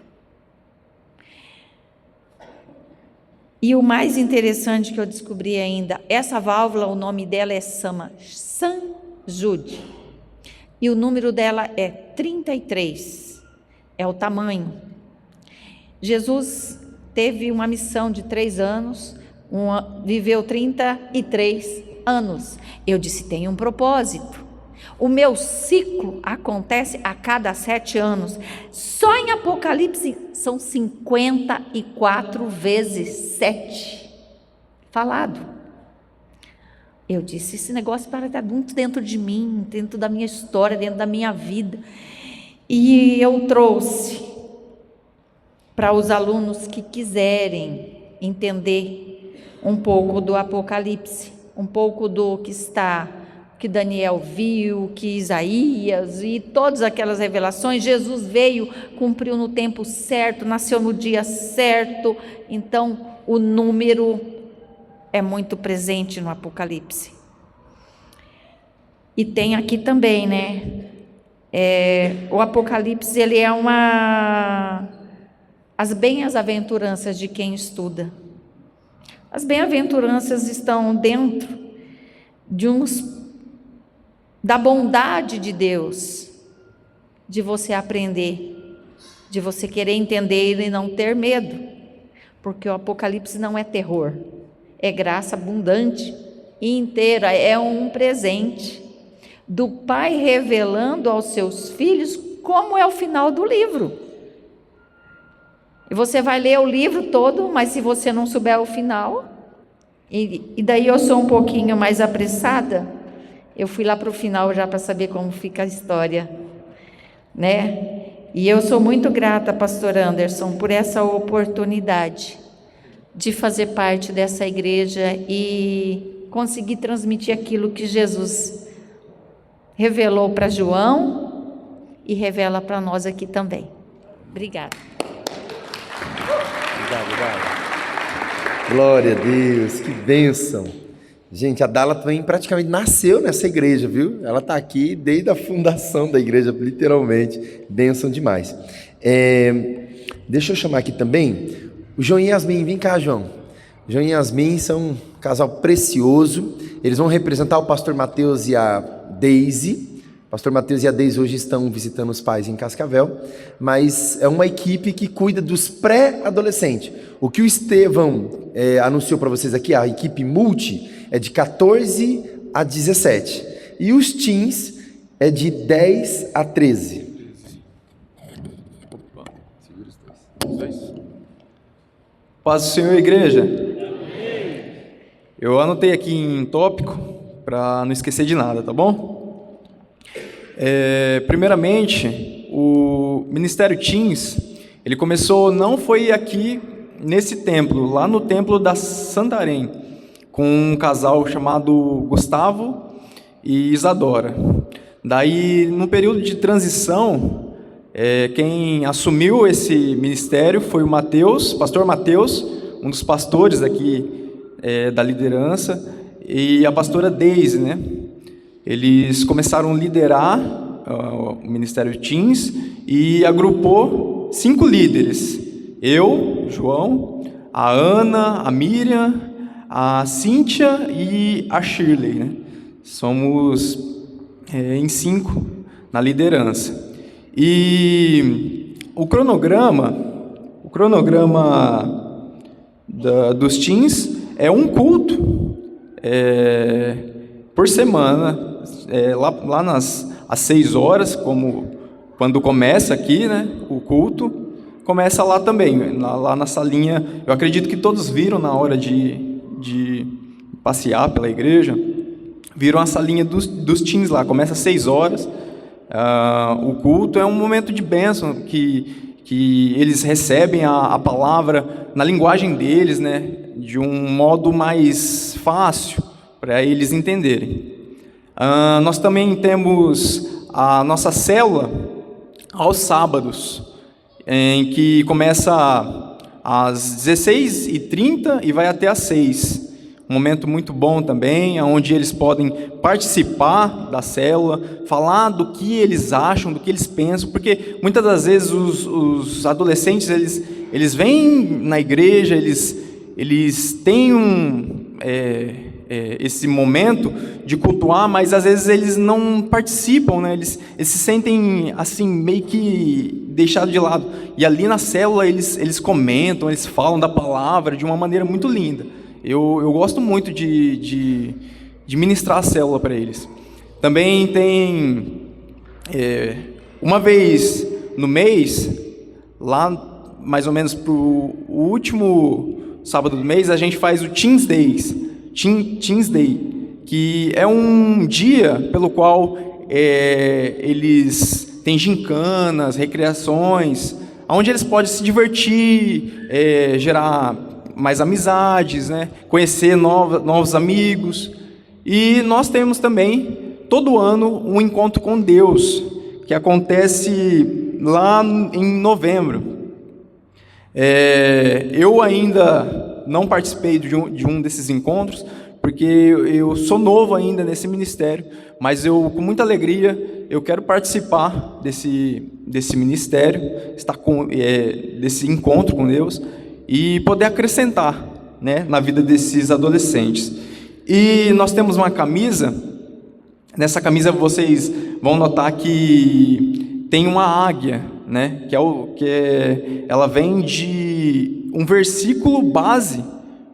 E o mais interessante que eu descobri ainda, essa válvula, o nome dela chama San Jude. E o número dela é 33, é o tamanho. Jesus teve uma missão de 3 anos, viveu 33 anos. Eu disse, tem um propósito. O meu ciclo acontece a cada 7 anos. Só em Apocalipse são 54 vezes 7 falado. Eu disse, esse negócio para estar muito dentro de mim, dentro da minha história, dentro da minha vida. E eu trouxe para os alunos que quiserem entender um pouco do Apocalipse, um pouco do que Daniel viu, que Isaías e todas aquelas revelações. Jesus veio, cumpriu no tempo certo, nasceu no dia certo. Então o número é muito presente no Apocalipse. E tem aqui também, né? O Apocalipse, ele é as bem-aventuranças de quem estuda. As bem-aventuranças estão dentro da bondade de Deus, de você aprender, de você querer entender e não ter medo, porque o Apocalipse não é terror, é graça abundante e inteira, é um presente do Pai revelando aos seus filhos como é o final do livro. E você vai ler o livro todo, mas se você não souber o final, e daí eu sou um pouquinho mais apressada, eu fui lá para o final já para saber como fica a história, né? E eu sou muito grata, pastor Anderson, por essa oportunidade de fazer parte dessa igreja e conseguir transmitir aquilo que Jesus revelou para João e revela para nós aqui também. Obrigada. Obrigado. Glória a Deus, que bênção. Gente, a Dala também praticamente nasceu nessa igreja, viu? Ela está aqui desde a fundação da igreja, literalmente. Bênção demais. Deixa eu chamar aqui também o João e Yasmin. Vem cá, João. João e Yasmin são um casal precioso. Eles vão representar o pastor Mateus e a Deise. O pastor Mateus e a Deise hoje estão visitando os pais em Cascavel, mas é uma equipe que cuida dos pré-adolescentes. O que o Estevão anunciou para vocês aqui, a equipe multi, é de 14 a 17. E os teens é de 10 a 13. Segura os dois. Paz do Senhor, igreja. Eu anotei aqui em tópico para não esquecer de nada, tá bom? Primeiramente, o Ministério Teens, ele começou, não foi aqui nesse templo, lá no templo da Santarém, com um casal chamado Gustavo e Isadora. Daí, no período de transição, quem assumiu esse ministério foi o Mateus, pastor Mateus, um dos pastores aqui da liderança, e a pastora Deise, né? Eles começaram a liderar o Ministério Teens e agrupou 5 líderes. Eu, João, a Ana, a Miriam, a Cíntia e a Shirley, né? Somos em 5 na liderança. E o cronograma dos teens é um culto por semana, lá às 6 horas, como quando começa aqui, né, o culto, começa lá também, lá na salinha. Eu acredito que todos viram na hora de passear pela igreja, viram a salinha dos teens lá, começa às 6 horas. O culto é um momento de bênção que eles recebem a palavra na linguagem deles, né, de um modo mais fácil para eles entenderem. Nós também temos a nossa célula aos sábados, em que começa às 16h30 e vai até às 6h. Um momento muito bom também, onde eles podem participar da célula, falar do que eles acham, do que eles pensam, porque muitas das vezes os adolescentes, eles vêm na igreja, eles têm esse momento de cultuar, mas às vezes eles não participam, né? Eles se sentem assim, meio que deixados de lado. E ali na célula eles comentam, eles falam da palavra de uma maneira muito linda. Eu gosto muito de ministrar a célula para eles. Também tem, uma vez no mês, lá mais ou menos para o último sábado do mês, a gente faz o Teens Day, que é um dia pelo qual eles têm gincanas, recreações, onde eles podem se divertir, gerar mais amizades, né? Conhecer novos amigos. E nós temos também, todo ano, um encontro com Deus, que acontece lá em novembro. Eu ainda não participei de um desses encontros, porque eu sou novo ainda nesse ministério, mas com muita alegria, eu quero participar desse ministério, desse encontro com Deus, e poder acrescentar, né, na vida desses adolescentes. E nós temos uma camisa. Nessa camisa vocês vão notar que tem uma águia, né, ela vem de um versículo base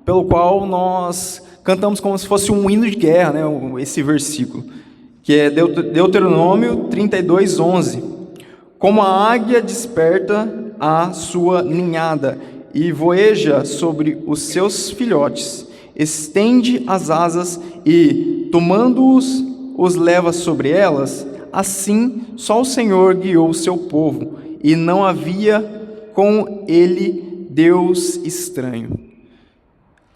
pelo qual nós cantamos como se fosse um hino de guerra, né, esse versículo, que é Deuteronômio 32:11. Como a águia desperta a sua ninhada e voeja sobre os seus filhotes, estende as asas e, tomando-os, os leva sobre elas, assim só o Senhor guiou o seu povo, e não havia com ele Deus estranho.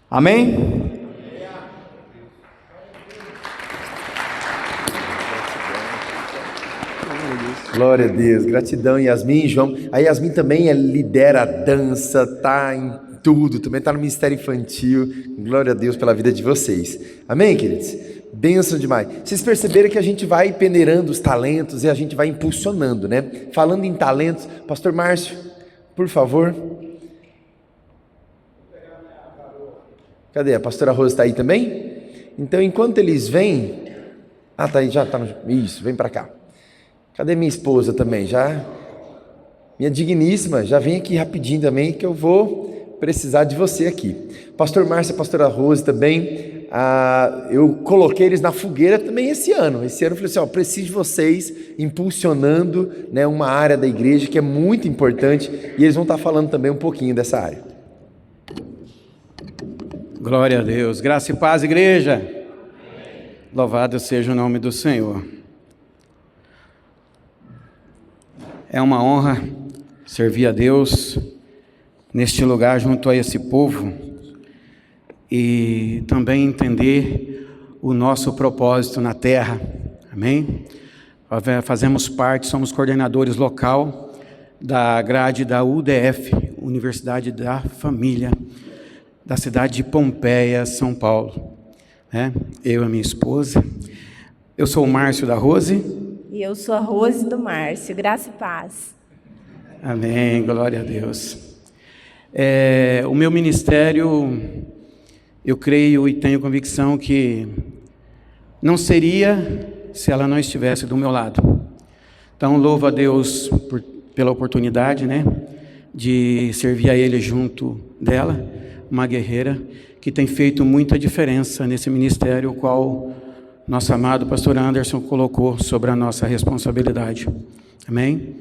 Amém? Glória a Deus, gratidão, Yasmin, João. A Yasmin também lidera a dança, está em tudo, também está no Ministério Infantil. Glória a Deus pela vida de vocês. Amém, queridos? Bênção demais. Vocês perceberam que a gente vai peneirando os talentos e a gente vai impulsionando, né? Falando em talentos, Pastor Márcio, por favor. Cadê? A pastora Rosa está aí também? Então, enquanto eles vêm... tá aí, já está no... Isso, vem para cá. Cadê minha esposa também? Minha digníssima, já vem aqui rapidinho também, que eu vou precisar de você aqui. Pastor Márcio e pastora Rose também, eu coloquei eles na fogueira também esse ano. Esse ano eu falei assim, preciso de vocês, impulsionando, né, uma área da igreja que é muito importante, e eles vão estar falando também um pouquinho dessa área. Glória a Deus. Graça e paz, igreja. Louvado seja o nome do Senhor. É uma honra servir a Deus neste lugar junto a esse povo e também entender o nosso propósito na terra. Amém? Fazemos parte, somos coordenadores local da grade da UDF, Universidade da Família, da cidade de Pompeia, São Paulo. Eu e a minha esposa. Eu sou o Márcio da Rose. E eu sou a Rose do Márcio. Graça e paz. Amém, glória a Deus. O meu ministério, eu creio e tenho convicção que não seria se ela não estivesse do meu lado. Então, louvo a Deus pela oportunidade, né, de servir a Ele junto dela, uma guerreira que tem feito muita diferença nesse ministério, o qual nosso amado pastor Anderson colocou sobre a nossa responsabilidade. Amém?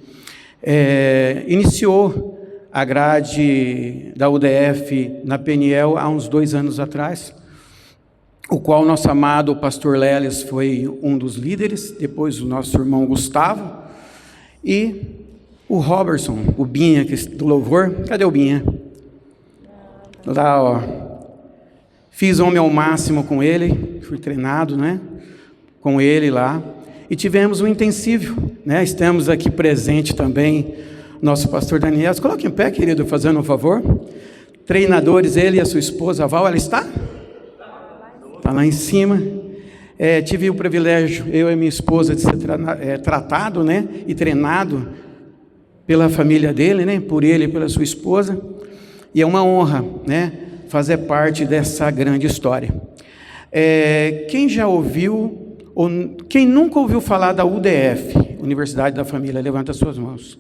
Iniciou a grade da UDF na Peniel há uns 2 anos atrás, o qual nosso amado pastor Leles foi um dos líderes, depois o nosso irmão Gustavo e o Robertson, o Binha do louvor. Cadê o Binha? Lá, ó. Fiz homem ao máximo com ele, fui treinado, né? Com ele lá. E tivemos um intensivo, né? Estamos aqui presente também, nosso pastor Daniel. Coloque em pé, querido, fazendo um favor. Treinadores, ele e a sua esposa, a Val, ela está? Está lá em cima. Tive o privilégio, eu e minha esposa, de ser tratado, né? E treinado pela família dele, né? Por ele e pela sua esposa. E é uma honra, né? Fazer parte dessa grande história. Quem já ouviu, ou quem nunca ouviu falar da UDF, Universidade da Família, levanta as suas mãos.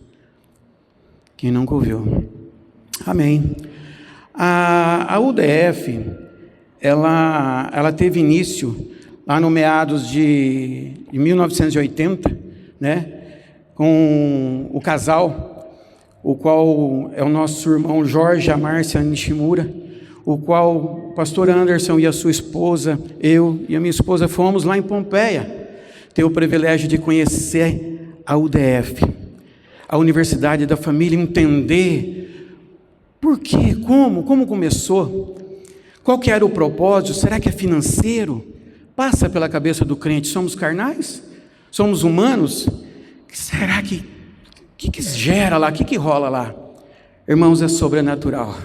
Quem nunca ouviu? Amém. A UDF, ela teve início lá no meados de 1980, né? Com o casal, o qual é o nosso irmão Jorge e a Márcia Nishimura, o qual o pastor Anderson e a sua esposa, eu e a minha esposa fomos lá em Pompeia, ter o privilégio de conhecer a UDF, a Universidade da Família, entender por quê, como começou, qual que era o propósito, será que é financeiro? Passa pela cabeça do crente, somos carnais? Somos humanos? Será que gera lá, que rola lá? Irmãos, é sobrenatural.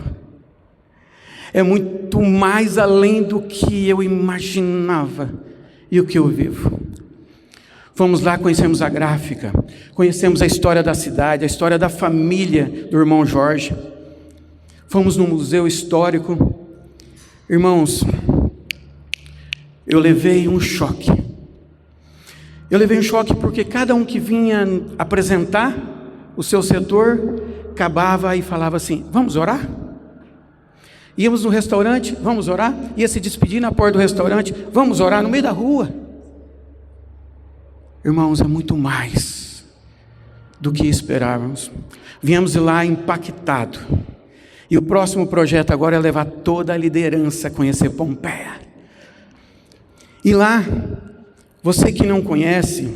É muito mais além do que eu imaginava e o que eu vivo. Fomos lá, conhecemos a gráfica, conhecemos a história da cidade, a história da família do irmão Jorge. Fomos no museu histórico. Irmãos, eu levei um choque. Eu levei um choque porque cada um que vinha apresentar o seu setor, acabava e falava assim: vamos orar? Íamos no restaurante, vamos orar? Ia se despedir na porta do restaurante, vamos orar no meio da rua. Irmãos, é muito mais do que esperávamos. Viemos lá impactado. E o próximo projeto agora é levar toda a liderança a conhecer Pompeia. E lá, você que não conhece,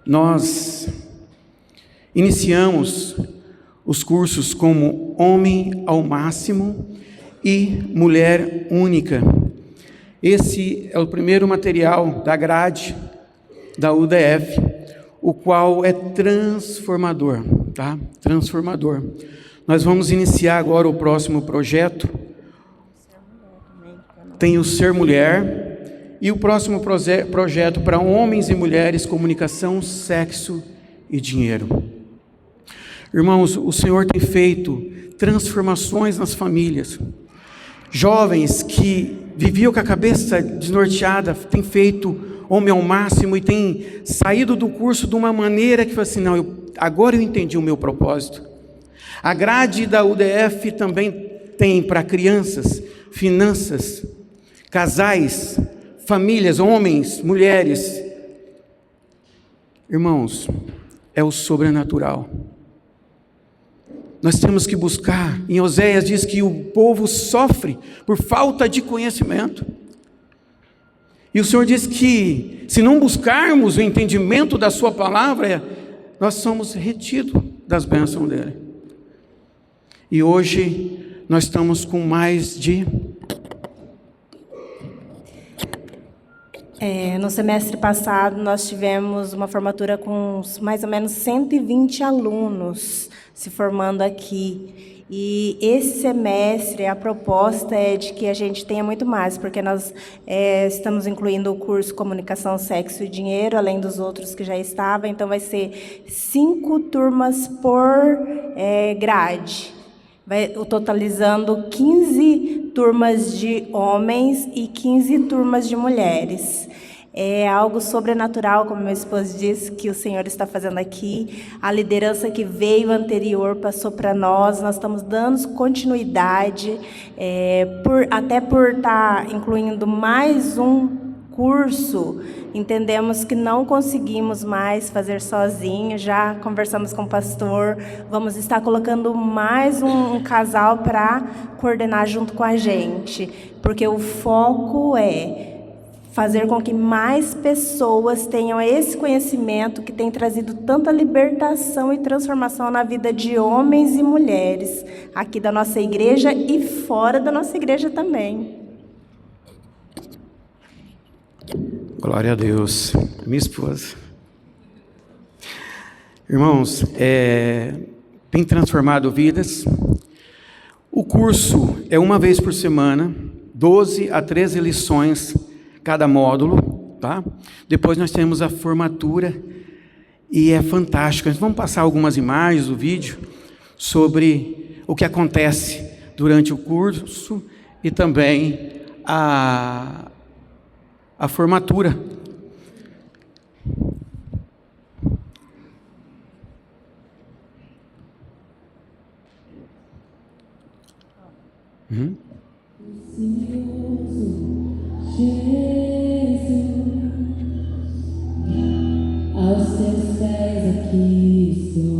nós iniciamos os cursos como Homem ao Máximo e Mulher Única. Esse é o primeiro material da grade da UDF, o qual é transformador, tá? Transformador. Nós vamos iniciar agora o próximo projeto. Tem o Ser Mulher e o próximo projeto para homens e mulheres, comunicação, sexo e dinheiro. Irmãos, o Senhor tem feito transformações nas famílias. Jovens que viviam com a cabeça desnorteada, têm feito Homem ao Máximo e têm saído do curso de uma maneira que fala assim: não, agora eu entendi o meu propósito. A grade da UDF também tem para crianças, finanças, casais, famílias, homens, mulheres. Irmãos, é o sobrenatural. Nós temos que buscar. Em Oséias diz que o povo sofre por falta de conhecimento. E o Senhor diz que se não buscarmos o entendimento da sua palavra, nós somos retidos das bênçãos dele. E hoje nós estamos com mais de... No semestre passado, nós tivemos uma formatura com mais ou menos 120 alunos se formando aqui. E esse semestre, a proposta é de que a gente tenha muito mais, porque nós estamos incluindo o curso Comunicação, Sexo e Dinheiro, além dos outros que já estavam. Então, vai ser 5 turmas por grade. Totalizando 15 turmas de homens e 15 turmas de mulheres. É algo sobrenatural, como meu esposo disse, que o Senhor está fazendo aqui. A liderança que veio anterior passou para nós. Nós estamos dando continuidade, até por estar incluindo mais um curso. Entendemos que não conseguimos mais fazer sozinho. Já conversamos com o pastor. Vamos estar colocando mais um casal para coordenar junto com a gente, porque o foco é fazer com que mais pessoas tenham esse conhecimento que tem trazido tanta libertação e transformação na vida de homens e mulheres, aqui da nossa igreja e fora da nossa igreja também. Glória a Deus. Minha esposa. Irmãos, tem transformado vidas. O curso é uma vez por semana, 12 a 13 lições cada módulo, tá? Depois nós temos a formatura e é fantástico. Vamos passar algumas imagens do vídeo sobre o que acontece durante o curso e também a formatura. Aos teus pés aqui estou.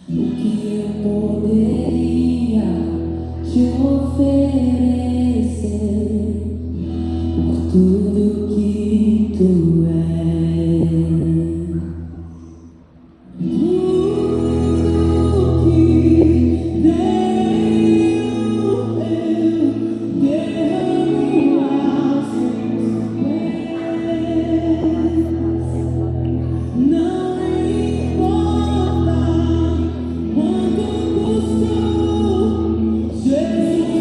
O que eu poderia te oferecer por tudo que tu és? Tudo que deu eu derramo aos teus pés. Não importa quanto custou, Jesus levou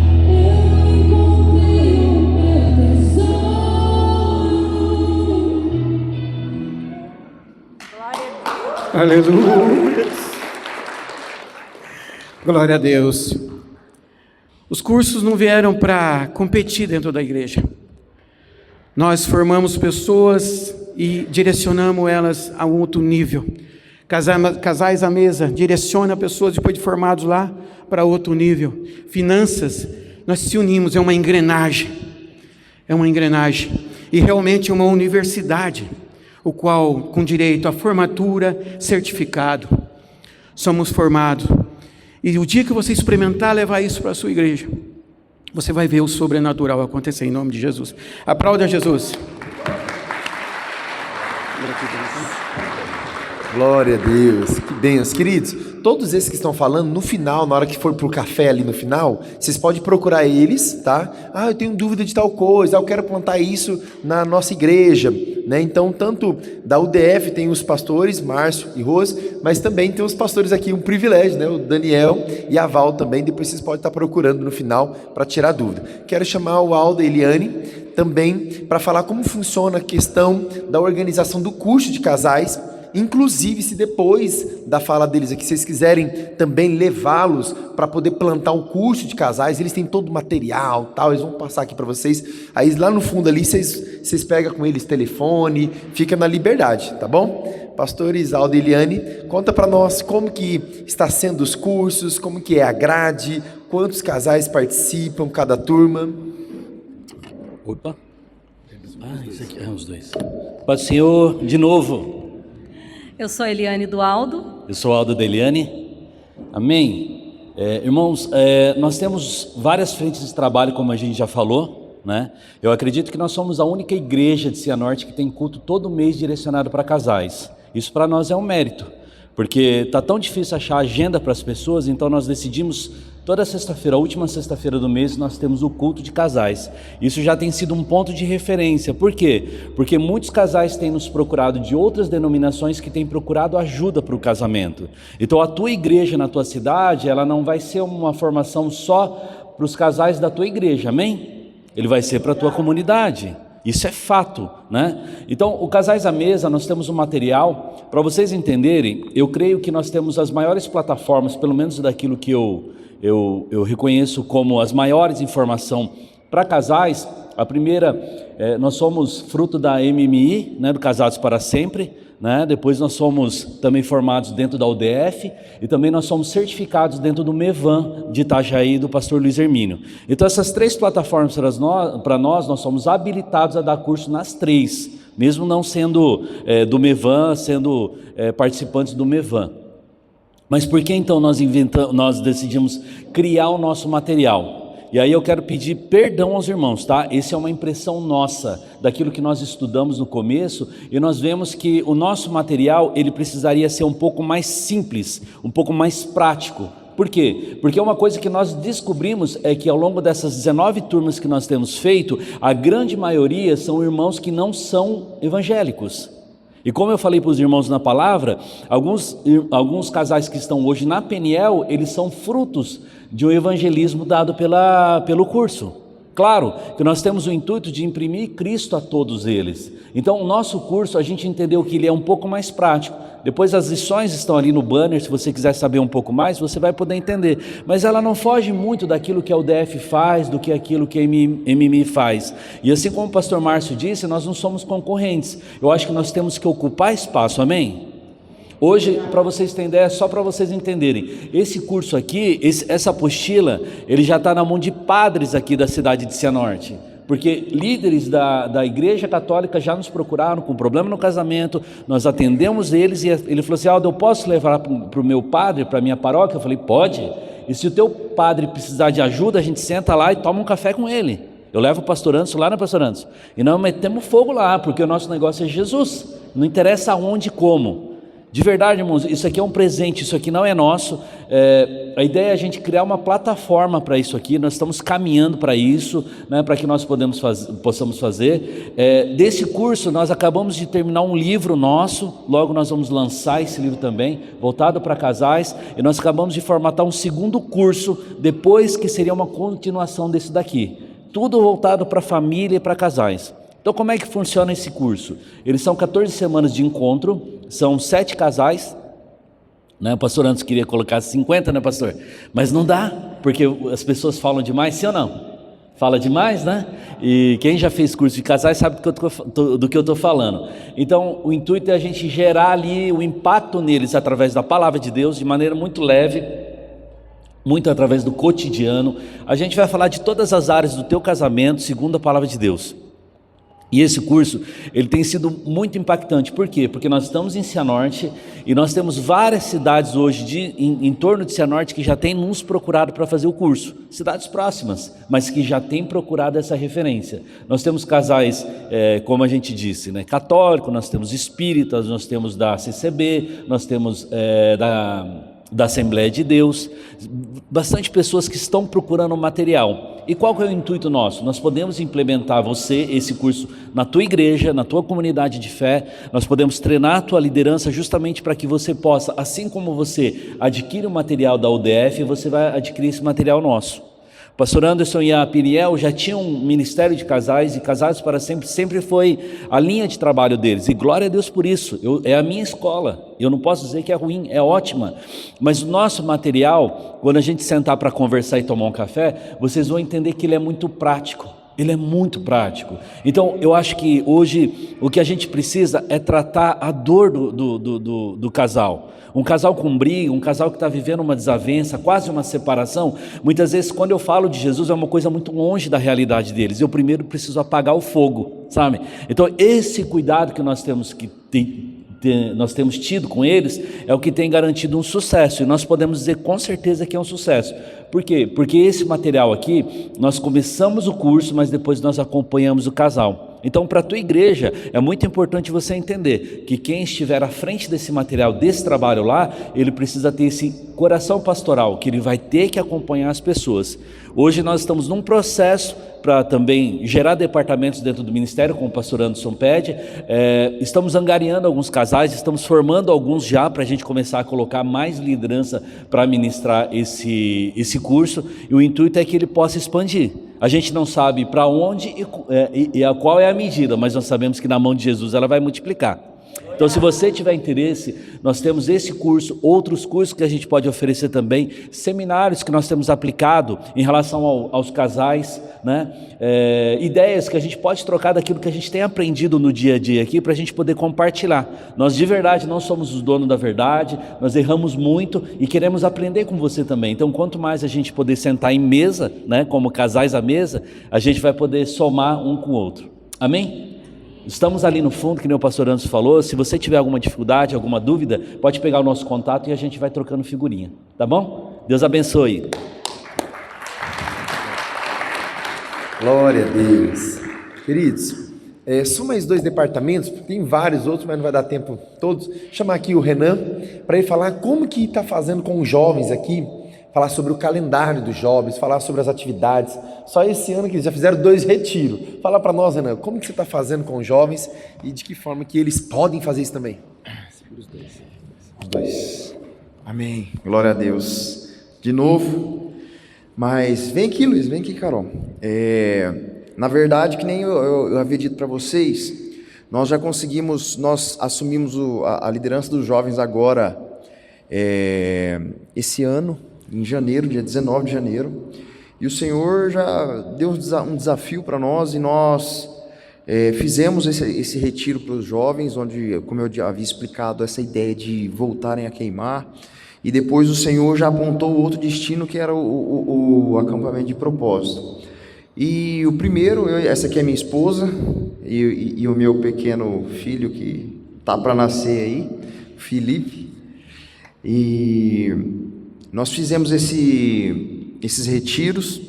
eu encontrei o meu tesouro. Aleluia. Glória a Deus. Os cursos não vieram para competir dentro da igreja. Nós formamos pessoas e direcionamos elas a um outro nível. Casais à mesa, direciona pessoas depois de formados lá para outro nível. Finanças, nós se unimos, é uma engrenagem. É uma engrenagem. E realmente é uma universidade, o qual, com direito à formatura, certificado, somos formados. E o dia que você experimentar levar isso para a sua igreja, você vai ver o sobrenatural acontecer em nome de Jesus. Aplauda Jesus. Glória a Deus, que bênção. Queridos, todos esses que estão falando, no final, na hora que for pro café ali no final, vocês podem procurar eles, tá? Ah, eu tenho dúvida de tal coisa, eu quero plantar isso na nossa igreja, né? Então, tanto da UDF tem os pastores, Márcio e Rose, mas também tem os pastores aqui, um privilégio, né? O Daniel e a Val também, depois vocês podem estar procurando no final para tirar dúvida. Quero chamar o Aldo e a Eliane também para falar como funciona a questão da organização do curso de casais. Inclusive, se depois da fala deles aqui, vocês quiserem também levá-los para poder plantar um curso de casais, eles têm todo o material, tal, eles vão passar aqui para vocês. Aí lá no fundo ali, vocês pegam com eles telefone, fica na liberdade, tá bom? Pastores Aldo e Eliane, conta para nós como que está sendo os cursos, como que é a grade, Quantos casais participam, cada turma? Opa. Isso aqui é os dois. Paz do Senhor, de novo. Eu sou Eliane do Aldo. Eu sou Aldo da Eliane. Amém. Irmãos, nós temos várias frentes de trabalho, como a gente já falou, né? Eu acredito que nós somos a única igreja de Cianorte que tem culto todo mês direcionado para casais. Isso para nós é um mérito, porque está tão difícil achar agenda para as pessoas, então nós decidimos toda sexta-feira, a última sexta-feira do mês, nós temos o culto de casais. Isso já tem sido um ponto de referência. Por quê? Porque muitos casais têm nos procurado de outras denominações que têm procurado ajuda para o casamento. Então a tua igreja na tua cidade, ela não vai ser uma formação só para os casais da tua igreja, amém? Ele vai ser para a tua comunidade. Isso é fato, né? Então, o Casais à Mesa, nós temos um material, para vocês entenderem, eu creio que nós temos as maiores plataformas, pelo menos daquilo que eu reconheço como as maiores informações para casais. A primeira, nós somos fruto da MMI, né, do Casados para Sempre, né? Depois nós somos também formados dentro da UDF e também nós somos certificados dentro do MEVAN de Itajaí, do pastor Luiz Hermínio. Então essas três plataformas para nós somos habilitados a dar curso nas três, mesmo não sendo do MEVAN, sendo participantes do MEVAN. Mas por que então nós decidimos criar o nosso material? E aí eu quero pedir perdão aos irmãos, tá? Essa é uma impressão nossa, daquilo que nós estudamos no começo, e nós vemos que o nosso material, ele precisaria ser um pouco mais simples, um pouco mais prático. Por quê? Porque uma coisa que nós descobrimos é que ao longo dessas 19 turmas que nós temos feito, a grande maioria são irmãos que não são evangélicos. E como eu falei para os irmãos na palavra, alguns casais que estão hoje na Peniel, eles são frutos de um evangelismo dado pelo curso. Claro que nós temos o intuito de imprimir Cristo a todos eles. Então o nosso curso, a gente entendeu que ele é um pouco mais prático. Depois as lições estão ali no banner, se você quiser saber um pouco mais, você vai poder entender. Mas ela não foge muito daquilo que a UDF faz, do que aquilo que a MMI faz. E assim como o pastor Márcio disse, nós não somos concorrentes. Eu acho que nós temos que ocupar espaço, amém? Hoje, para vocês terem ideia, só para vocês entenderem, esse curso aqui, essa apostila, ele já está na mão de padres aqui da cidade de Cianorte. Porque líderes da Igreja Católica já nos procuraram com problema no casamento, nós atendemos eles e ele falou assim: Aldo, eu posso levar para o meu padre, para a minha paróquia? Eu falei, pode. E se o teu padre precisar de ajuda, a gente senta lá e toma um café com ele. Eu levo o pastor Anderson lá, né, pastor Anderson? E nós metemos fogo lá, porque o nosso negócio é Jesus. Não interessa aonde e como. De verdade, irmãos, isso aqui é um presente, isso aqui não é nosso. A ideia é a gente criar uma plataforma para isso aqui, nós estamos caminhando para isso, né, para que nós possamos fazer. Desse curso, nós acabamos de terminar um livro nosso, logo nós vamos lançar esse livro também, voltado para casais, e nós acabamos de formatar um segundo curso, depois que seria uma continuação desse daqui. Tudo voltado para família e para casais. Então como é que funciona esse curso? Eles são 14 semanas de encontro, são 7 casais, né? O pastor antes queria colocar 50, né, pastor? Mas não dá, porque as pessoas falam demais, sim ou não? Fala demais, né? E quem já fez curso de casais sabe do que eu estou falando. Então o intuito é a gente gerar ali o impacto neles através da palavra de Deus, de maneira muito leve, muito através do cotidiano. A gente vai falar de todas as áreas do teu casamento, segundo a palavra de Deus. E esse curso, ele tem sido muito impactante. Por quê? Porque nós estamos em Cianorte e nós temos várias cidades hoje em torno de Cianorte que já têm nos procurado para fazer o curso. Cidades próximas, mas que já têm procurado essa referência. Nós temos casais, como a gente disse, né, católico, nós temos espíritas, nós temos da CCB, nós temos da Assembleia de Deus, bastante pessoas que estão procurando material. E qual que é o intuito nosso? Nós podemos implementar esse curso na tua igreja, na tua comunidade de fé, nós podemos treinar a tua liderança justamente para que você possa, assim como você adquire o material da UDF, você vai adquirir esse material nosso. O pastor Anderson e a Peniel já tinham um ministério de casais, e Casados para Sempre sempre foi a linha de trabalho deles, e glória a Deus por isso. É a minha escola, eu não posso dizer que é ruim, é ótima, mas o nosso material, quando a gente sentar para conversar e tomar um café, vocês vão entender que ele é muito prático. Ele é muito prático. Então, eu acho que hoje o que a gente precisa é tratar a dor do casal. Um casal com briga, um casal que está vivendo uma desavença, quase uma separação. Muitas vezes, quando eu falo de Jesus, é uma coisa muito longe da realidade deles. Eu primeiro preciso apagar o fogo, sabe? Então, esse cuidado que nós temos que ter, nós temos tido com eles, é o que tem garantido um sucesso, e nós podemos dizer com certeza que é um sucesso. Por quê? Porque esse material aqui, nós começamos o curso, mas depois nós acompanhamos o casal. Então, para a tua igreja, é muito importante você entender que quem estiver à frente desse material, desse trabalho lá, ele precisa ter esse coração pastoral, que ele vai ter que acompanhar as pessoas. Hoje nós estamos num processo para também gerar departamentos dentro do ministério, como o pastor Anderson pede. Estamos angariando alguns casais, estamos formando alguns já, para a gente começar a colocar mais liderança para ministrar esse curso, e o intuito é que ele possa expandir. A gente não sabe para onde e a qual é a medida, mas nós sabemos que na mão de Jesus ela vai multiplicar. Então, se você tiver interesse, nós temos esse curso, outros cursos que a gente pode oferecer também, seminários que nós temos aplicado em relação aos casais, né? Ideias que a gente pode trocar daquilo que a gente tem aprendido no dia a dia aqui, para a gente poder compartilhar. Nós de verdade não somos os donos da verdade, nós erramos muito e queremos aprender com você também. Então, quanto mais a gente poder sentar em mesa, né, como casais à mesa, a gente vai poder somar um com o outro. Amém? Estamos ali no fundo, que nem o pastor Anderson falou. Se você tiver alguma dificuldade, alguma dúvida, pode pegar o nosso contato e a gente vai trocando figurinha, tá bom? Deus abençoe. Glória a Deus. Queridos, são mais 2 departamentos, tem vários outros, mas não vai dar tempo todos. Vou chamar aqui o Renan para ele falar como que está fazendo com os jovens aqui, falar sobre o calendário dos jovens, falar sobre as atividades. Só esse ano que eles já fizeram 2 retiros. Fala para nós, Renan, como que você está fazendo com os jovens e de que forma que eles podem fazer isso também? Segura os dois. Os dois. Amém. Glória a Deus. De novo. Mas vem aqui, Luiz, vem aqui, Carol. Na verdade, que nem eu havia dito para vocês, nós já conseguimos, nós assumimos a liderança dos jovens agora, esse ano, em janeiro, dia 19 de janeiro, e o Senhor já deu um desafio para nós, e nós fizemos esse retiro para os jovens, onde, como eu havia explicado, essa ideia de voltarem a queimar, e depois o Senhor já apontou outro destino, que era o acampamento de propósito. E o primeiro, essa aqui é minha esposa, e o meu pequeno filho que está para nascer aí, Felipe, e nós fizemos esses retiros,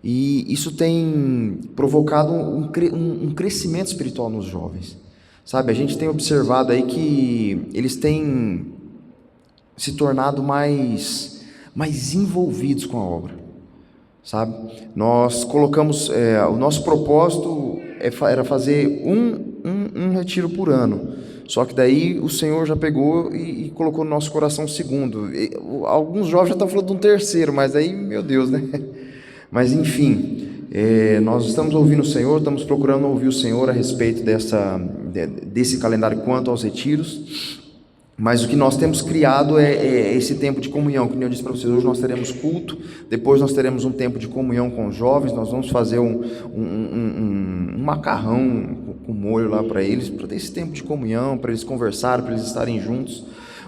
e isso tem provocado um crescimento espiritual nos jovens, sabe? A gente tem observado aí que eles têm se tornado mais envolvidos com a obra, sabe? Nós colocamos, o nosso propósito era fazer um retiro por ano, só que daí o Senhor já pegou e colocou no nosso coração um segundo. Alguns jovens já estão falando de um terceiro, mas aí, meu Deus, né? Mas enfim, nós estamos ouvindo o Senhor, estamos procurando ouvir o Senhor a respeito desse calendário quanto aos retiros. Mas o que nós temos criado é esse tempo de comunhão. Como eu disse para vocês, hoje nós teremos culto, depois nós teremos um tempo de comunhão com os jovens, nós vamos fazer um macarrão com molho lá para eles, para ter esse tempo de comunhão, para eles conversarem, para eles estarem juntos.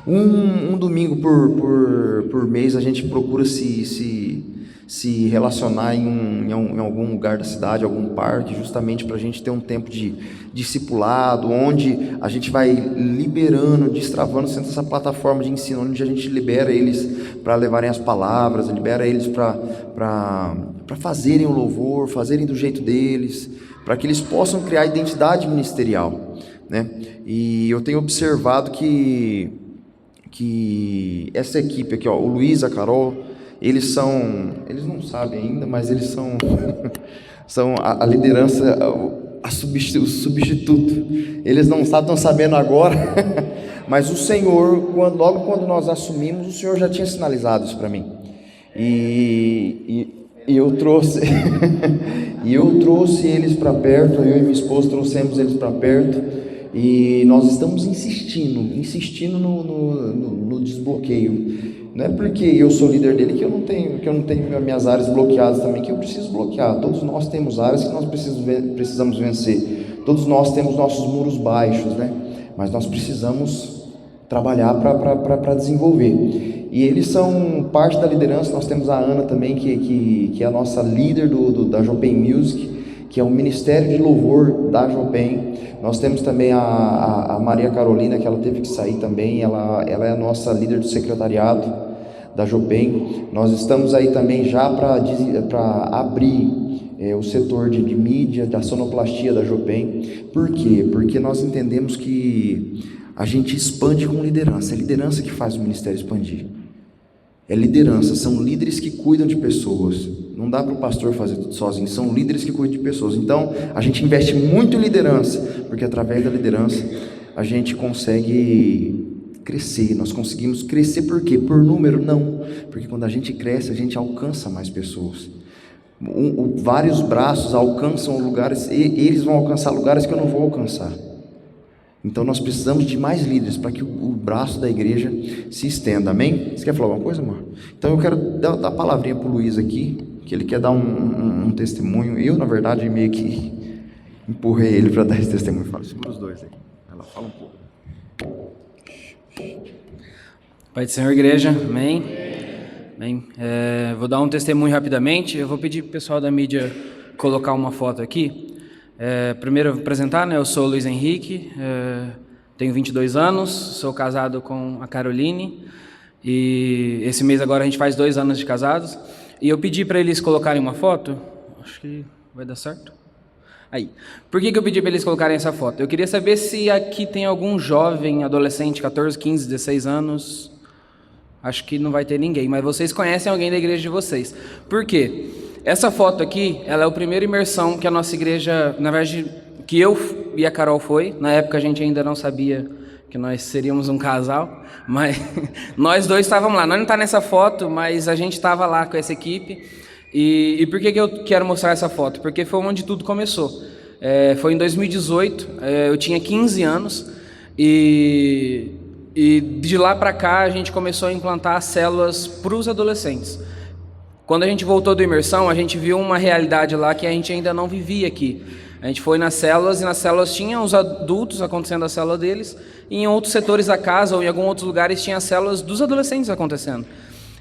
Um domingo por mês a gente procura se relacionar em algum lugar da cidade, algum parque, justamente para a gente ter um tempo de discipulado, onde a gente vai liberando, destravando, sendo essa plataforma de ensino, onde a gente libera eles para levarem as palavras, libera eles para fazerem o louvor, fazerem do jeito deles, para que eles possam criar identidade ministerial, né? E eu tenho observado que essa equipe aqui, ó, o Luiz, a Carol, eles não sabem ainda, mas eles são a liderança, o substituto. Eles não estão sabendo agora, mas o Senhor, logo quando nós assumimos, o Senhor já tinha sinalizado isso para mim. E eu trouxe eles para perto, eu e minha esposa trouxemos eles para perto, E nós estamos insistindo no desbloqueio. Não é porque eu sou líder dele que eu não tenho minhas áreas bloqueadas também, que eu preciso bloquear. Todos nós temos áreas que nós precisamos vencer. Todos nós temos nossos muros baixos, né? Mas nós precisamos trabalhar para desenvolver. E eles são parte da liderança. Nós temos a Ana também, que é a nossa líder da Jopem Music, que é o Ministério de Louvor da Jopem. Nós temos também a Maria Carolina, que ela teve que sair também, ela é a nossa líder do secretariado da Jopem. Nós estamos aí também já para abrir o setor de mídia, da sonoplastia da Jopem. Por quê? Porque nós entendemos que a gente expande com liderança, é liderança que faz o ministério expandir. É liderança, são líderes que cuidam de pessoas. Não dá para o pastor fazer tudo sozinho, são líderes que cuidam de pessoas. Então, a gente investe muito em liderança, porque através da liderança a gente consegue crescer. Nós conseguimos crescer por quê? Por número? Não. Porque quando a gente cresce, a gente alcança mais pessoas. Vários braços alcançam lugares, eles vão alcançar lugares que eu não vou alcançar. Então nós precisamos de mais líderes para que o braço da igreja se estenda, amém? Você quer falar alguma coisa, amor? Então eu quero dar a palavrinha para o Luiz aqui, que ele quer dar um testemunho. Eu, na verdade, meio que empurrei ele para dar esse testemunho. Fala, segura os dois aí. Ela fala um pouco. Pai do Senhor, igreja, amém? Amém. Vou dar um testemunho rapidamente. Eu vou pedir para o pessoal da mídia colocar uma foto aqui. Primeiro eu vou apresentar, né? Eu sou o Luiz Henrique, tenho 22 anos, sou casado com a Caroline e esse mês agora a gente faz 2 anos de casados e eu pedi para eles colocarem uma foto, acho que vai dar certo. Aí, por que eu pedi para eles colocarem essa foto? Eu queria saber se aqui tem algum jovem, adolescente, 14, 15, 16 anos, acho que não vai ter ninguém, mas vocês conhecem alguém da igreja de vocês. Por quê? Essa foto aqui, ela é a primeira imersão que a nossa igreja, na verdade, que eu e a Carol foi. Na época a gente ainda não sabia que nós seríamos um casal, mas nós dois estávamos lá. Nós não estamos nessa foto, mas a gente estava lá com essa equipe. E por que eu quero mostrar essa foto? Porque foi onde tudo começou. Foi em 2018, eu tinha 15 anos e de lá para cá a gente começou a implantar células para os adolescentes. Quando a gente voltou do imersão, a gente viu uma realidade lá que a gente ainda não vivia aqui. A gente foi nas células e nas células tinha os adultos acontecendo a célula deles, e em outros setores da casa ou em alguns outros lugares tinha as células dos adolescentes acontecendo.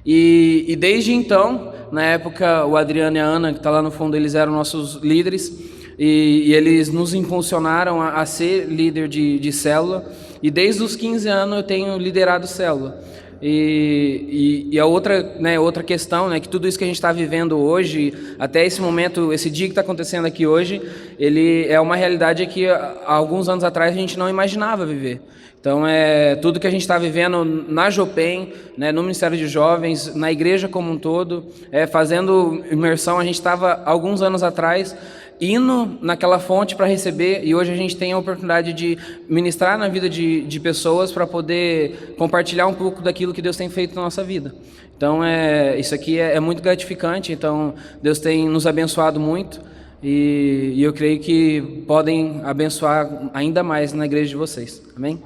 E desde então, na época, o Adriano e a Ana, que está lá no fundo, eles eram nossos líderes, e eles nos impulsionaram a ser líder de célula, e desde os 15 anos eu tenho liderado célula. E a outra questão, né, que tudo isso que a gente está vivendo hoje, até esse momento, esse dia que está acontecendo aqui hoje, ele é uma realidade que há alguns anos atrás a gente não imaginava viver. Então, tudo que a gente está vivendo na Jopem, né, no Ministério de Jovens, na igreja como um todo, fazendo imersão, a gente estava alguns anos atrás indo naquela fonte para receber, e hoje a gente tem a oportunidade de ministrar na vida de pessoas para poder compartilhar um pouco daquilo que Deus tem feito na nossa vida. Então, isso aqui é muito gratificante. Então, Deus tem nos abençoado muito, e eu creio que podem abençoar ainda mais na igreja de vocês. Amém?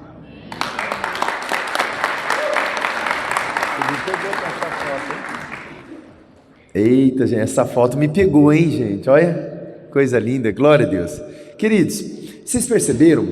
Eita, gente, essa foto me pegou, hein, gente? Olha. Coisa linda, glória a Deus. Queridos, vocês perceberam?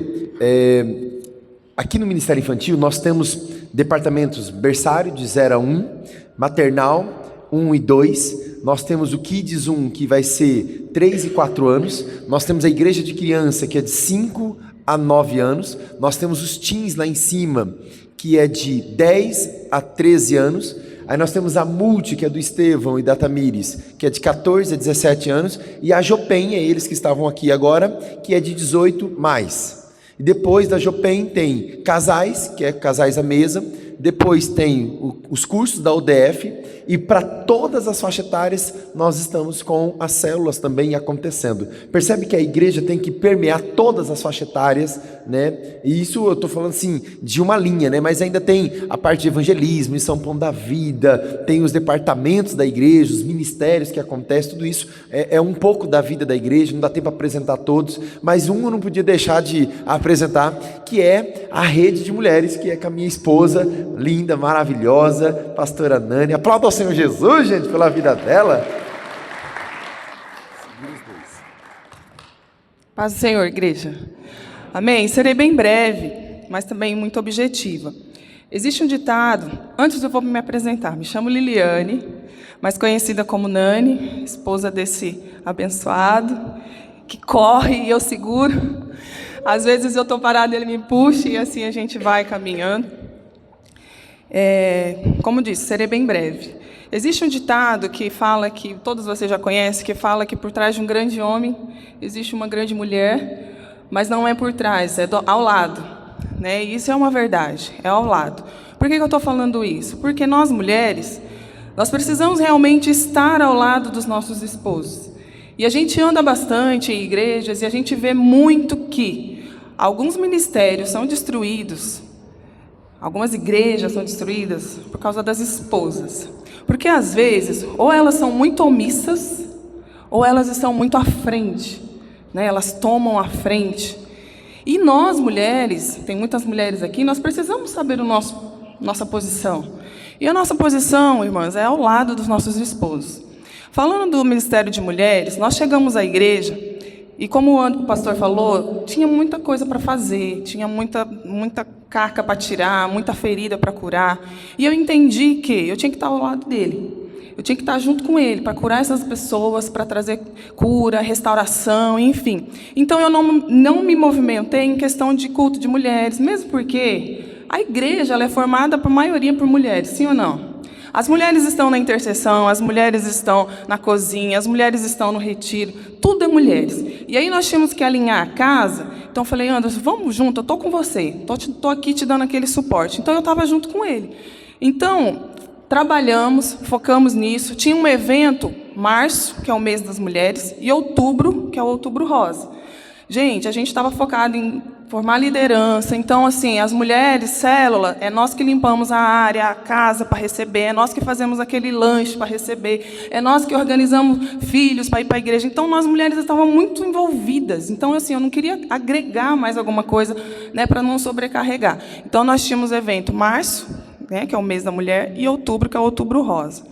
Aqui no Ministério Infantil nós temos departamentos berçário de 0 a 1, maternal 1 e 2, nós temos o Kids 1 que vai ser 3 e 4 anos, nós temos a igreja de criança que é de 5 a 9 anos, nós temos os teens lá em cima que é de 10 a 13 anos, aí nós temos a Multi, que é do Estevão e da Tamires, que é de 14 a 17 anos, e a Jopem, eles que estavam aqui agora, que é de 18 mais. E depois da Jopem tem casais, que é casais à mesa, depois tem os cursos da UDF, e para todas as faixas etárias nós estamos com as células também acontecendo. Percebe que a igreja tem que permear todas as faixas etárias, né? E isso eu estou falando assim, de uma linha, né? Mas ainda tem a parte de evangelismo, São Pão da Vida, tem os departamentos da igreja, os ministérios que acontecem, tudo isso é um pouco da vida da igreja, não dá tempo para apresentar todos, mas eu não podia deixar de apresentar, que é a rede de mulheres, que é com a minha esposa, linda, maravilhosa, pastora Nani. Aplauda ao Senhor Jesus, gente, pela vida dela. Paz do Senhor, igreja. Amém? Serei bem breve, mas também muito objetiva. Existe um ditado, antes eu vou me apresentar, me chamo Liliane, mais conhecida como Nani, esposa desse abençoado, que corre e eu seguro. Às vezes eu estou parada, ele me puxa e assim a gente vai caminhando. Como disse, serei bem breve. Existe um ditado que fala, que todos vocês já conhecem, que fala que por trás de um grande homem existe uma grande mulher, mas não é por trás, é ao lado, né? E isso é uma verdade, é ao lado. Por que eu estou falando isso? Porque nós mulheres, nós precisamos realmente estar ao lado dos nossos esposos. E a gente anda bastante em igrejas e a gente vê muito que alguns ministérios são destruídos, algumas igrejas são destruídas por causa das esposas. Porque, às vezes, ou elas são muito omissas, ou elas estão muito à frente, né? Elas tomam a frente. E nós, mulheres, tem muitas mulheres aqui, nós precisamos saber nossa posição. E a nossa posição, irmãs, é ao lado dos nossos esposos. Falando do Ministério de Mulheres, nós chegamos à igreja, e como o pastor falou, tinha muita coisa para fazer, tinha muita carga para tirar, muita ferida para curar. E eu entendi que eu tinha que estar ao lado dele. Eu tinha que estar junto com ele para curar essas pessoas, para trazer cura, restauração, enfim. Então eu não me movimentei em questão de culto de mulheres, mesmo porque a igreja ela é formada por maioria por mulheres, sim ou não? As mulheres estão na intercessão, as mulheres estão na cozinha, as mulheres estão no retiro, tudo é mulheres. E aí nós tínhamos que alinhar a casa, então eu falei, Anderson, vamos junto, eu estou com você, estou aqui te dando aquele suporte. Então eu estava junto com ele. Então, trabalhamos, focamos nisso, tinha um evento, março, que é o mês das mulheres, e outubro, que é o Outubro Rosa. Gente, a gente estava focado em formar liderança. Então, assim, as mulheres, célula, é nós que limpamos a área, a casa para receber, é nós que fazemos aquele lanche para receber, é nós que organizamos filhos para ir para a igreja. Então, nós mulheres estávamos muito envolvidas. Então, assim, eu não queria agregar mais alguma coisa, né, para não sobrecarregar. Então, nós tínhamos evento março, né, que é o mês da mulher, e outubro, que é o Outubro Rosa.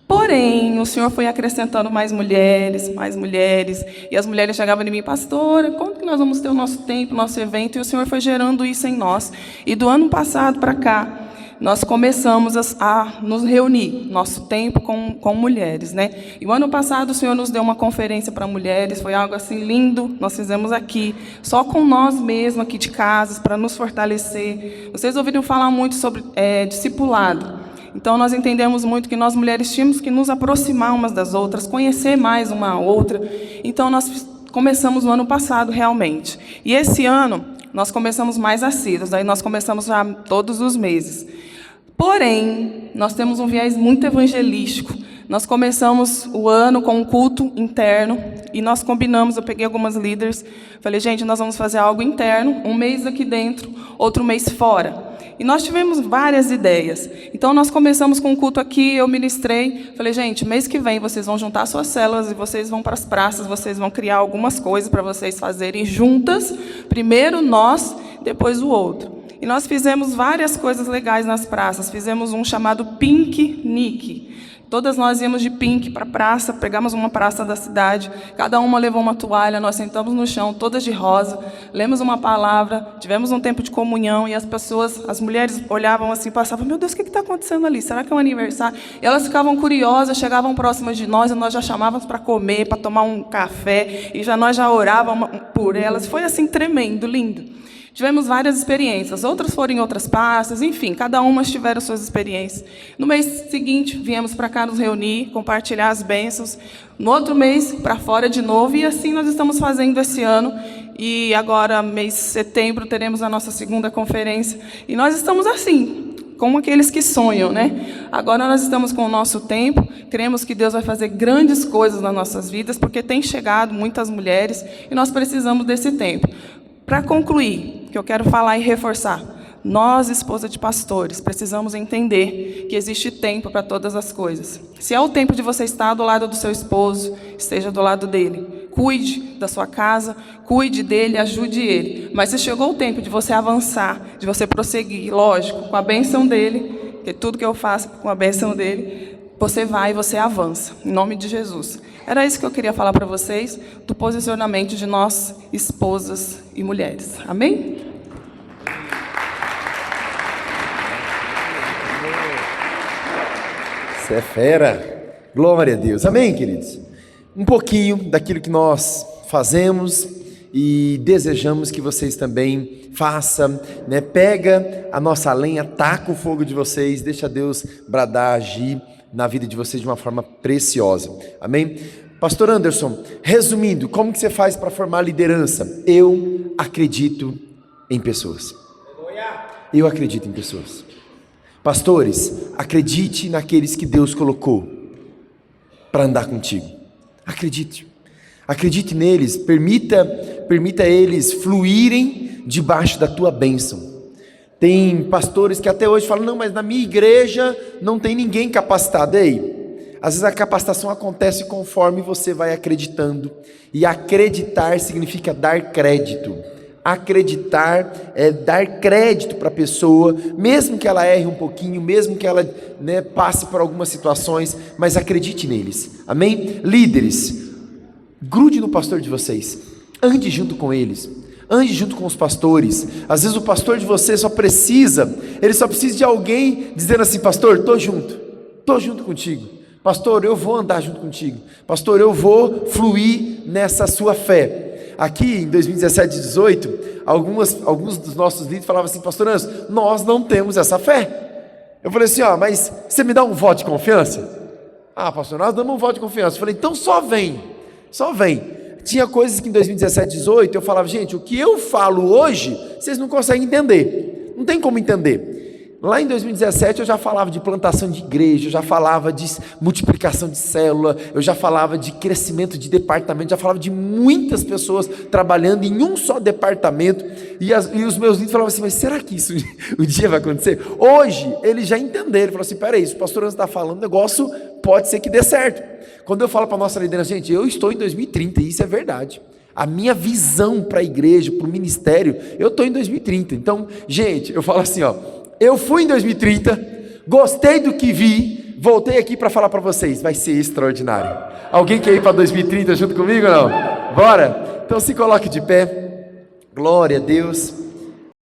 Porém, o Senhor foi acrescentando mais mulheres, e as mulheres chegavam em mim, pastora, quando que nós vamos ter o nosso tempo, o nosso evento? E o Senhor foi gerando isso em nós. E do ano passado para cá, nós começamos a nos reunir, nosso tempo com mulheres, né? E o ano passado o Senhor nos deu uma conferência para mulheres, foi algo assim lindo, nós fizemos aqui, só com nós mesmos aqui de casas, para nos fortalecer. Vocês ouviram falar muito sobre discipulado. Então, nós entendemos muito que nós, mulheres, tínhamos que nos aproximar umas das outras, conhecer mais uma a outra. Então, nós começamos no ano passado, realmente. E esse ano, nós começamos mais assíduos, daí nós começamos já todos os meses. Porém, nós temos um viés muito evangelístico. Nós começamos o ano com um culto interno, e nós combinamos, eu peguei algumas líderes, falei, gente, nós vamos fazer algo interno, um mês aqui dentro, outro mês fora. E nós tivemos várias ideias. Então, nós começamos com um culto aqui, eu ministrei. Falei, gente, mês que vem vocês vão juntar suas células e vocês vão para as praças, vocês vão criar algumas coisas para vocês fazerem juntas. Primeiro nós, depois o outro. E nós fizemos várias coisas legais nas praças. Fizemos um chamado Piquenique. Todas nós íamos de pink para a praça, pegamos uma praça da cidade, cada uma levou uma toalha, nós sentamos no chão, todas de rosa, lemos uma palavra, tivemos um tempo de comunhão, e as pessoas, as mulheres olhavam assim, passavam, meu Deus, o que está acontecendo ali? Será que é um aniversário? E elas ficavam curiosas, chegavam próximas de nós, e nós já chamávamos para comer, para tomar um café, e nós já orávamos por elas. Foi assim tremendo, lindo. Tivemos várias experiências, outras foram em outras pastas, enfim, cada uma tiveram suas experiências. No mês seguinte, viemos para cá nos reunir, compartilhar as bênçãos. No outro mês, para fora de novo, e assim nós estamos fazendo esse ano. E agora, mês de setembro, teremos a nossa segunda conferência. E nós estamos assim, como aqueles que sonham, né? Agora nós estamos com o nosso tempo, cremos que Deus vai fazer grandes coisas nas nossas vidas, porque tem chegado muitas mulheres e nós precisamos desse tempo. Para concluir, que eu quero falar e reforçar, nós, esposa de pastores, precisamos entender que existe tempo para todas as coisas. Se é o tempo de você estar do lado do seu esposo, esteja do lado dele. Cuide da sua casa, cuide dele, ajude ele. Mas se chegou o tempo de você avançar, de você prosseguir, lógico, com a bênção dele, porque tudo que eu faço com a bênção dele, você vai e você avança, em nome de Jesus. Era isso que eu queria falar para vocês, do posicionamento de nós, esposas e mulheres. Amém? Você é fera. Glória a Deus. Amém, queridos? Um pouquinho daquilo que nós fazemos e desejamos que vocês também façam, né? Pega a nossa lenha, taca o fogo de vocês, deixa Deus bradar, agir na vida de vocês de uma forma preciosa. Amém? Pastor Anderson, resumindo, como que você faz para formar liderança? Eu acredito em pessoas. Eu acredito em pessoas. Pastores, acredite naqueles que Deus colocou para andar contigo. Acredite. Acredite neles, permita eles fluírem debaixo da tua bênção. Tem pastores que até hoje falam, não, mas na minha igreja não tem ninguém capacitado. Ei, às vezes a capacitação acontece conforme você vai acreditando. E acreditar significa dar crédito. Acreditar é dar crédito para a pessoa, mesmo que ela erre um pouquinho, mesmo que ela, né, passe por algumas situações, mas acredite neles. Amém? Líderes, grude no pastor de vocês, ande junto com eles, ande junto com os pastores. Às vezes o pastor de você só precisa de alguém dizendo assim, pastor, estou junto contigo. Pastor, eu vou andar junto contigo. Pastor, eu vou fluir nessa sua fé. Aqui em 2017 e 2018, alguns dos nossos líderes falavam assim, pastor Anderson, nós não temos essa fé. Eu falei assim, mas você me dá um voto de confiança? Ah, pastor, nós damos um voto de confiança. Eu falei, então só vem. Tinha coisas que em 2017 e 2018 eu falava, gente, o que eu falo hoje, vocês não conseguem entender. Não tem como entender. Lá em 2017 eu já falava de plantação de igreja, eu já falava de multiplicação de célula, eu já falava de crescimento de departamento, já falava de muitas pessoas trabalhando em um só departamento, e os meus líderes falavam assim, mas será que isso um dia vai acontecer? Hoje eles já entenderam, falaram assim, peraí, se o pastor Anderson está falando, o negócio pode ser que dê certo. Quando eu falo para a nossa liderança, gente, eu estou em 2030, e isso é verdade. A minha visão para a igreja, para o ministério, eu estou em 2030. Então, gente, eu falo assim, eu fui em 2030, gostei do que vi, voltei aqui para falar para vocês, vai ser extraordinário. Alguém quer ir para 2030 junto comigo ou não? Bora? Então se coloque de pé, glória a Deus.